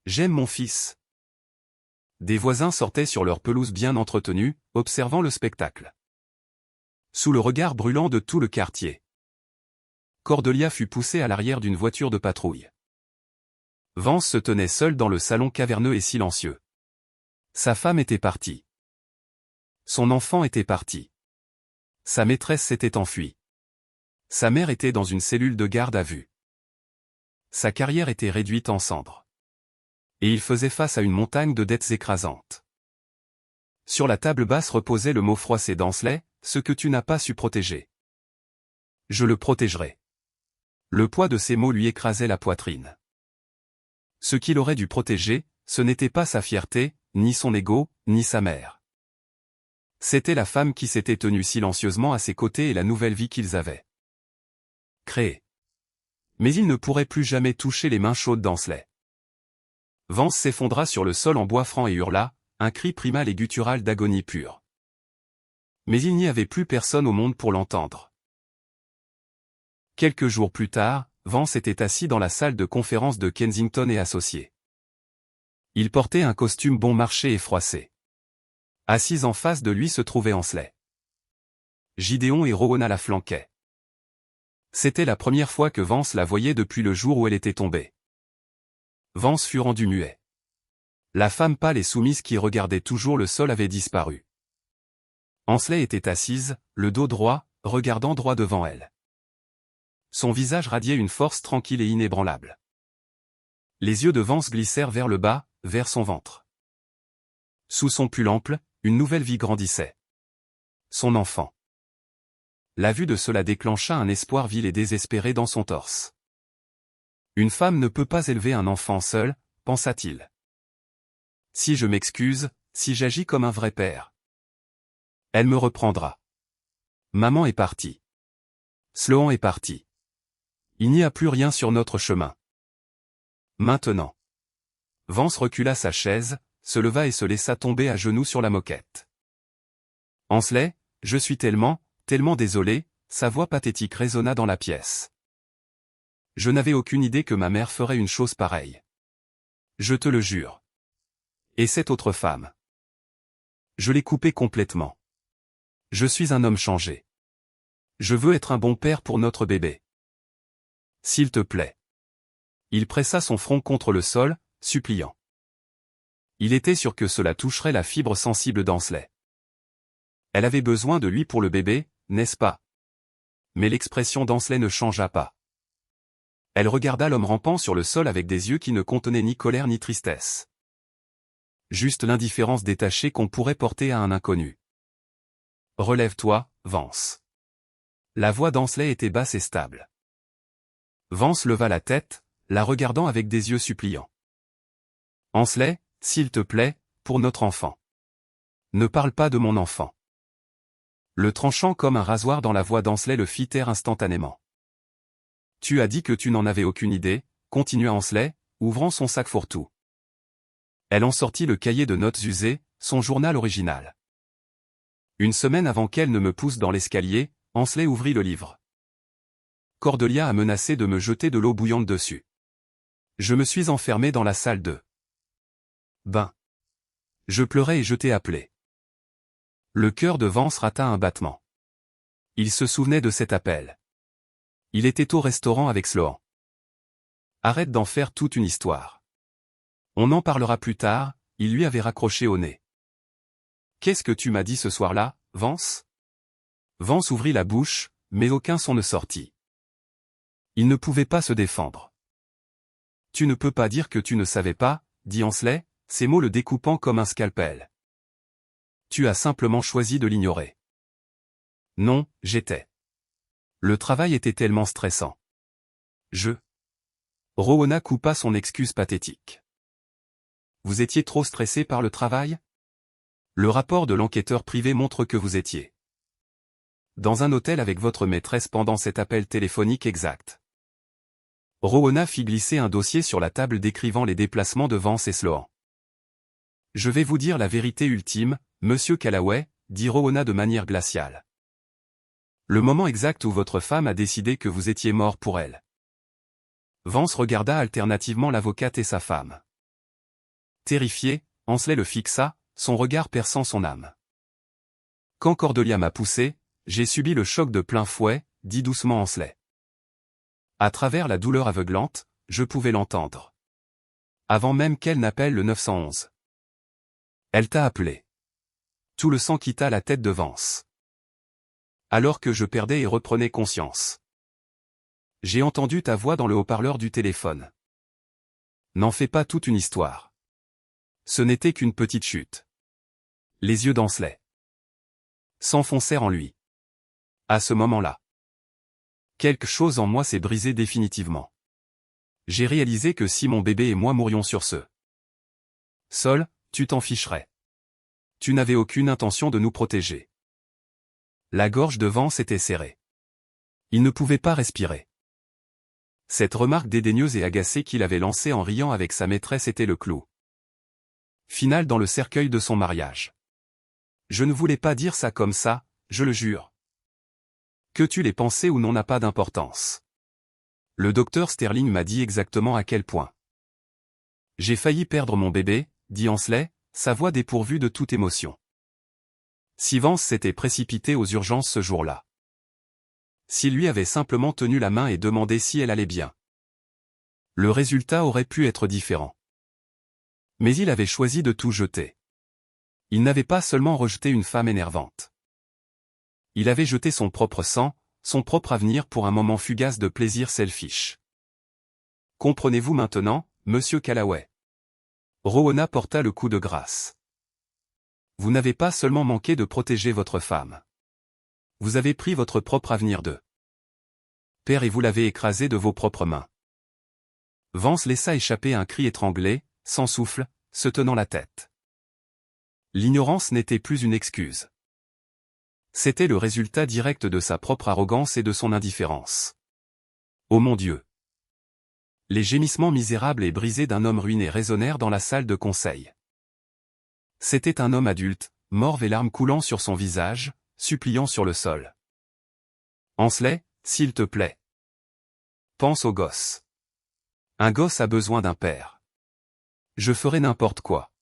J'aime mon fils. Des voisins sortaient sur leur pelouse bien entretenue, observant le spectacle. Sous le regard brûlant de tout le quartier, Cordelia fut poussée à l'arrière d'une voiture de patrouille. Vance se tenait seul dans le salon caverneux et silencieux. Sa femme était partie. Son enfant était parti. Sa maîtresse s'était enfuie. Sa mère était dans une cellule de garde à vue. Sa carrière était réduite en cendres. Et il faisait face à une montagne de dettes écrasantes. Sur la table basse reposait le mot froissé d'Ansley, ce que tu n'as pas su protéger. Je le protégerai. Le poids de ces mots lui écrasait la poitrine. Ce qu'il aurait dû protéger, ce n'était pas sa fierté, ni son ego, ni sa mère. C'était la femme qui s'était tenue silencieusement à ses côtés et la nouvelle vie qu'ils avaient créée. Mais il ne pourrait plus jamais toucher les mains chaudes d'Ansley. Vance s'effondra sur le sol en bois franc et hurla, un cri primal et guttural d'agonie pure. Mais il n'y avait plus personne au monde pour l'entendre. Quelques jours plus tard, Vance était assis dans la salle de conférence de Kensington et Associés. Il portait un costume bon marché et froissé. Assise en face de lui se trouvait Ansley. Gideon et Rowena la flanquaient. C'était la première fois que Vance la voyait depuis le jour où elle était tombée. Vance fut rendu muet. La femme pâle et soumise qui regardait toujours le sol avait disparu. Ansley était assise, le dos droit, regardant droit devant elle. Son visage radiait une force tranquille et inébranlable. Les yeux de Vance glissèrent vers le bas, vers son ventre. Sous son pull ample, une nouvelle vie grandissait. Son enfant. La vue de cela déclencha un espoir vil et désespéré dans son torse. Une femme ne peut pas élever un enfant seul, pensa-t-il. Si je m'excuse, si j'agis comme un vrai père, elle me reprendra. Maman est partie. Sloan est parti. Il n'y a plus rien sur notre chemin. Maintenant. Vance recula sa chaise, se leva et se laissa tomber à genoux sur la moquette. Ansley, je suis tellement désolé, sa voix pathétique résonna dans la pièce. Je n'avais aucune idée que ma mère ferait une chose pareille. Je te le jure. Et cette autre femme. Je l'ai coupée complètement. Je suis un homme changé. Je veux être un bon père pour notre bébé. S'il te plaît. Il pressa son front contre le sol, suppliant. Il était sûr que cela toucherait la fibre sensible d'Ansley. Elle avait besoin de lui pour le bébé, n'est-ce pas? Mais l'expression d'Ansley ne changea pas. Elle regarda l'homme rampant sur le sol avec des yeux qui ne contenaient ni colère ni tristesse. Juste l'indifférence détachée qu'on pourrait porter à un inconnu. Relève-toi, Vance. La voix d'Ansley était basse et stable. Vance leva la tête, la regardant avec des yeux suppliants. Ansley, s'il te plaît, pour notre enfant. Ne parle pas de mon enfant. Le tranchant comme un rasoir dans la voix d'Ansley le fit taire instantanément. Tu as dit que tu n'en avais aucune idée, continua Ansley, ouvrant son sac fourre-tout. Elle en sortit le cahier de notes usé, son journal original. Une semaine avant qu'elle ne me pousse dans l'escalier, Ansley ouvrit le livre. Cordelia a menacé de me jeter de l'eau bouillante dessus. Je me suis enfermé dans la salle de bain. Je pleurais et je t'ai appelé. Le cœur de Vance rata un battement. Il se souvenait de cet appel. Il était au restaurant avec Sloan. Arrête d'en faire toute une histoire. On en parlera plus tard, il lui avait raccroché au nez. Qu'est-ce que tu m'as dit ce soir-là, Vance? Vance ouvrit la bouche, mais aucun son ne sortit. Il ne pouvait pas se défendre. Tu ne peux pas dire que tu ne savais pas, dit Ansley, ses mots le découpant comme un scalpel. Tu as simplement choisi de l'ignorer. Non, j'étais. Le travail était tellement stressant. Rowena coupa son excuse pathétique. Vous étiez trop stressé par le travail? Le rapport de l'enquêteur privé montre que vous étiez dans un hôtel avec votre maîtresse pendant cet appel téléphonique exact. Rowena fit glisser un dossier sur la table décrivant les déplacements de Vance et Sloan. Je vais vous dire la vérité ultime, Monsieur Callaway, dit Rowena de manière glaciale. Le moment exact où votre femme a décidé que vous étiez mort pour elle. Vance regarda alternativement l'avocate et sa femme. Terrifié, Ansley le fixa, son regard perçant son âme. Quand Cordelia m'a poussé, j'ai subi le choc de plein fouet, dit doucement Ansley. À travers la douleur aveuglante, je pouvais l'entendre. Avant même qu'elle n'appelle le 911. Elle t'a appelé. Tout le sang quitta la tête de Vance. Alors que je perdais et reprenais conscience. J'ai entendu ta voix dans le haut-parleur du téléphone. N'en fais pas toute une histoire. Ce n'était qu'une petite chute. Les yeux d'Ansley s'enfoncèrent en lui. À ce moment-là, quelque chose en moi s'est brisé définitivement. J'ai réalisé que si mon bébé et moi mourions sur ce sol, tu t'en ficherais. Tu n'avais aucune intention de nous protéger. La gorge de Vance était serrée. Il ne pouvait pas respirer. Cette remarque dédaigneuse et agacée qu'il avait lancée en riant avec sa maîtresse était le clou final dans le cercueil de son mariage. Je ne voulais pas dire ça comme ça, je le jure. Que tu l'aies pensé ou non n'a pas d'importance. Le docteur Sterling m'a dit exactement à quel point. J'ai failli perdre mon bébé, dit Ansley, sa voix dépourvue de toute émotion. Si Vance s'était précipité aux urgences ce jour-là. S'il lui avait simplement tenu la main et demandé si elle allait bien. Le résultat aurait pu être différent. Mais il avait choisi de tout jeter. Il n'avait pas seulement rejeté une femme énervante. Il avait jeté son propre sang, son propre avenir pour un moment fugace de plaisir selfish. Comprenez-vous maintenant, monsieur Callaway? Rowena porta le coup de grâce. Vous n'avez pas seulement manqué de protéger votre femme. Vous avez pris votre propre avenir de père et vous l'avez écrasé de vos propres mains. Vance laissa échapper un cri étranglé, sans souffle, se tenant la tête. L'ignorance n'était plus une excuse. C'était le résultat direct de sa propre arrogance et de son indifférence. Oh mon Dieu! Les gémissements misérables et brisés d'un homme ruiné résonnèrent dans la salle de conseil. C'était un homme adulte, morve et larmes coulant sur son visage, suppliant sur le sol. Ansley, s'il te plaît. Pense au gosse. Un gosse a besoin d'un père. Je ferai n'importe quoi.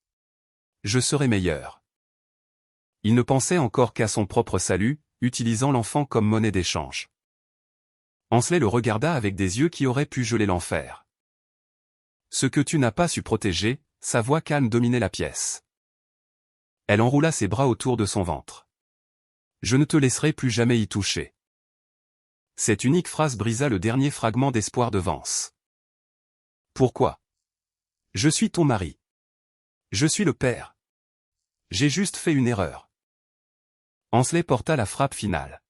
Je serai meilleur. Il ne pensait encore qu'à son propre salut, utilisant l'enfant comme monnaie d'échange. Ansley le regarda avec des yeux qui auraient pu geler l'enfer. Ce que tu n'as pas su protéger, sa voix calme dominait la pièce. Elle enroula ses bras autour de son ventre. Je ne te laisserai plus jamais y toucher. Cette unique phrase brisa le dernier fragment d'espoir de Vance. Pourquoi? Je suis ton mari. Je suis le père. J'ai juste fait une erreur. Ansley porta la frappe finale.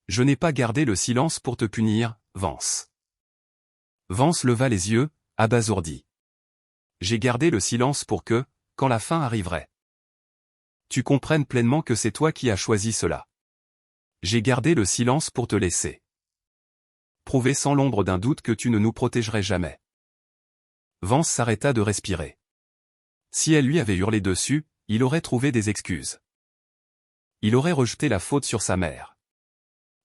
Je n'ai pas gardé le silence pour te punir, Vance. Vance leva les yeux, abasourdi. J'ai gardé le silence pour que, quand la fin arriverait, tu comprennes pleinement que c'est toi qui as choisi cela. J'ai gardé le silence pour te laisser prouver sans l'ombre d'un doute que tu ne nous protégerais jamais. Vance s'arrêta de respirer. Si elle lui avait hurlé dessus, il aurait trouvé des excuses. Il aurait rejeté la faute sur sa mère.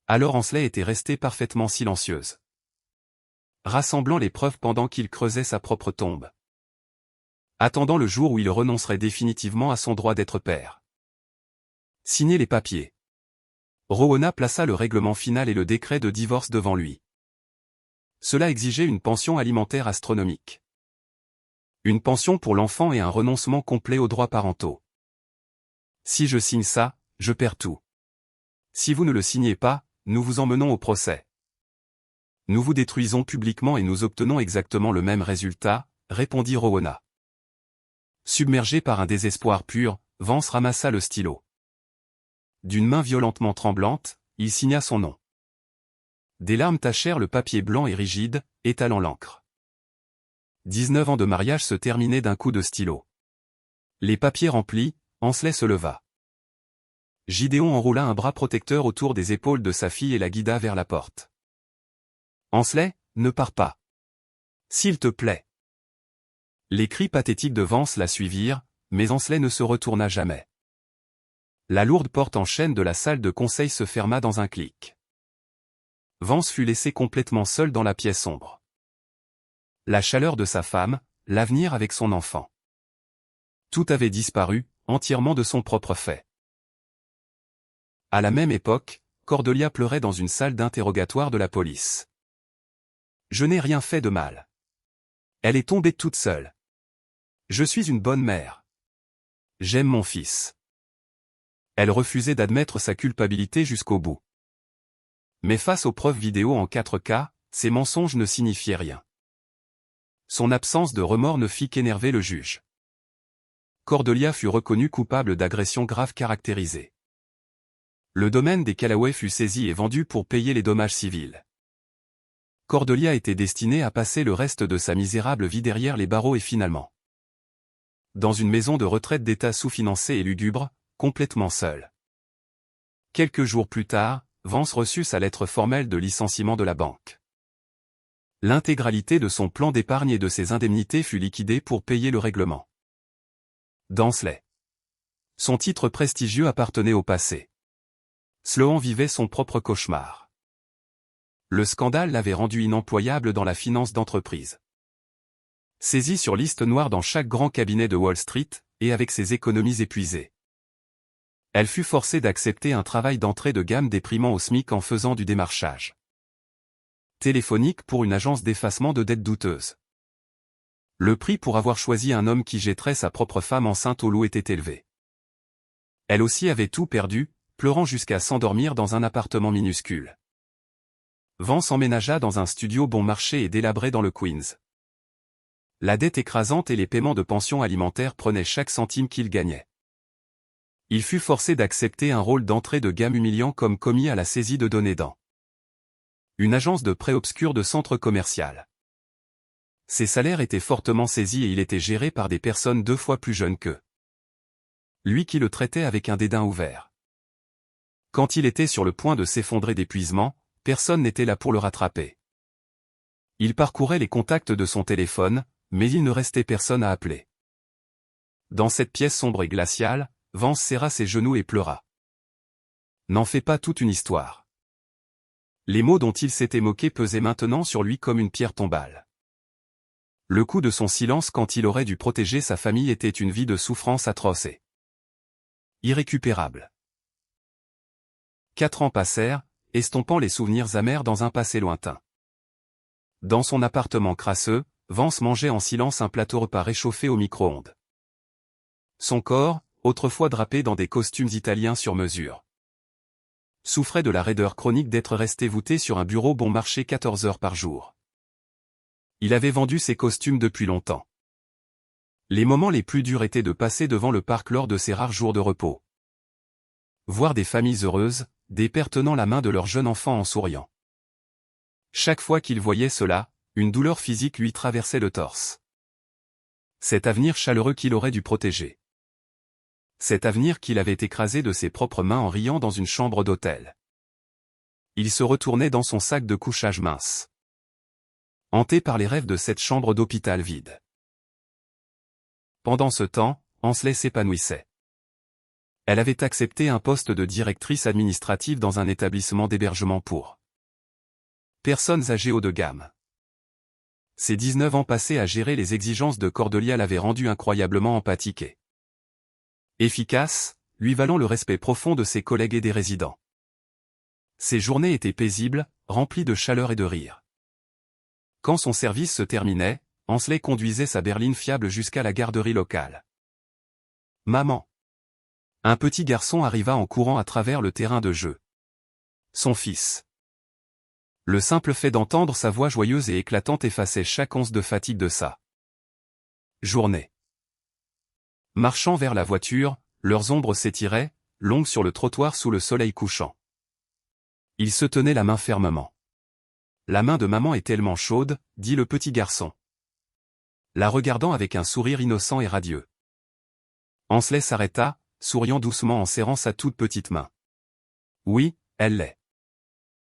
Alors Ansley était restée parfaitement silencieuse, rassemblant les preuves pendant qu'il creusait sa propre tombe, attendant le jour où il renoncerait définitivement à son droit d'être père. Signer les papiers. Rowena plaça le règlement final et le décret de divorce devant lui. Cela exigeait une pension alimentaire astronomique. Une pension pour l'enfant et un renoncement complet aux droits parentaux. Si je signe ça, je perds tout. Si vous ne le signez pas, nous vous emmenons au procès. Nous vous détruisons publiquement et nous obtenons exactement le même résultat, répondit Rowena. Submergé par un désespoir pur, Vance ramassa le stylo. D'une main violentement tremblante, il signa son nom. Des larmes tachèrent le papier blanc et rigide, étalant l'encre. 19 ans de mariage se terminaient d'un coup de stylo. Les papiers remplis, Ansley se leva. Gideon enroula un bras protecteur autour des épaules de sa fille et la guida vers la porte. Ansley, ne pars pas. S'il te plaît. Les cris pathétiques de Vance la suivirent, mais Ansley ne se retourna jamais. La lourde porte en chêne de la salle de conseil se ferma dans un clic. Vance fut laissé complètement seul dans la pièce sombre. La chaleur de sa femme, l'avenir avec son enfant. Tout avait disparu, entièrement de son propre fait. À la même époque, Cordelia pleurait dans une salle d'interrogatoire de la police. Je n'ai rien fait de mal. Elle est tombée toute seule. Je suis une bonne mère. J'aime mon fils. Elle refusait d'admettre sa culpabilité jusqu'au bout. Mais face aux preuves vidéo en 4K, ces mensonges ne signifiaient rien. Son absence de remords ne fit qu'énerver le juge. Cordelia fut reconnue coupable d'agression grave caractérisée. Le domaine des Callaway fut saisi et vendu pour payer les dommages civils. Cordelia était destinée à passer le reste de sa misérable vie derrière les barreaux et finalement dans une maison de retraite d'État sous-financée et lugubre, complètement seule. Quelques jours plus tard, Vance reçut sa lettre formelle de licenciement de la banque. L'intégralité de son plan d'épargne et de ses indemnités fut liquidée pour payer le règlement d'Ansley. Son titre prestigieux appartenait au passé. Sloan vivait son propre cauchemar. le scandale l'avait rendu inemployable dans la finance d'entreprise. Saisi sur liste noire dans chaque grand cabinet de Wall Street, et avec ses économies épuisées, elle fut forcée d'accepter un travail d'entrée de gamme déprimant au SMIC en faisant du démarchage téléphonique pour une agence d'effacement de dettes douteuses. Le prix pour avoir choisi un homme qui jetterait sa propre femme enceinte au loup était élevé. Elle aussi avait tout perdu, pleurant jusqu'à s'endormir dans un appartement minuscule. Vance emménagea dans un studio bon marché et délabré dans le Queens. La dette écrasante et les paiements de pension alimentaire prenaient chaque centime qu'il gagnait. Il fut forcé d'accepter un rôle d'entrée de gamme humiliant comme commis à la saisie de données dans une agence de prêt obscure de centre commercial. Ses salaires étaient fortement saisis et il était géré par des personnes 2 fois plus jeunes qu'eux. Lui qui le traitait avec un dédain ouvert. Quand il était sur le point de s'effondrer d'épuisement, personne n'était là pour le rattraper. Il parcourait les contacts de son téléphone, mais il ne restait personne à appeler. Dans cette pièce sombre et glaciale, Vance serra ses genoux et pleura. N'en fais pas toute une histoire. Les mots dont il s'était moqué pesaient maintenant sur lui comme une pierre tombale. Le coût de son silence quand il aurait dû protéger sa famille était une vie de souffrance atroce et irrécupérable. 4 ans passèrent, estompant les souvenirs amers dans un passé lointain. Dans son appartement crasseux, Vance mangeait en silence un plateau repas réchauffé au micro-ondes. Son corps, autrefois drapé dans des costumes italiens sur mesure, souffrait de la raideur chronique d'être resté voûté sur un bureau bon marché 14 heures par jour. Il avait vendu ses costumes depuis longtemps. Les moments les plus durs étaient de passer devant le parc lors de ses rares jours de repos. Voir des familles heureuses, des pères tenant la main de leur jeune enfant en souriant. Chaque fois qu'il voyait cela, une douleur physique lui traversait le torse. Cet avenir chaleureux qu'il aurait dû protéger. Cet avenir qu'il avait écrasé de ses propres mains en riant dans une chambre d'hôtel. Il se retournait dans son sac de couchage mince, hanté par les rêves de cette chambre d'hôpital vide. Pendant ce temps, Ansley s'épanouissait. Elle avait accepté un poste de directrice administrative dans un établissement d'hébergement pour personnes âgées haut de gamme. Ses 19 ans passés à gérer les exigences de Cordelia l'avaient rendue incroyablement empathique et efficace, lui valant le respect profond de ses collègues et des résidents. Ses journées étaient paisibles, remplies de chaleur et de rire. Quand son service se terminait, Ansley conduisait sa berline fiable jusqu'à la garderie locale. « Maman !» Un petit garçon arriva en courant à travers le terrain de jeu. Son fils. Le simple fait d'entendre sa voix joyeuse et éclatante effaçait chaque once de fatigue de sa journée. Marchant vers la voiture, leurs ombres s'étiraient, longues sur le trottoir sous le soleil couchant. Ils se tenaient la main fermement. « La main de maman est tellement chaude, » dit le petit garçon, la regardant avec un sourire innocent et radieux. Ansley s'arrêta, souriant doucement en serrant sa toute petite main. « Oui, elle l'est. »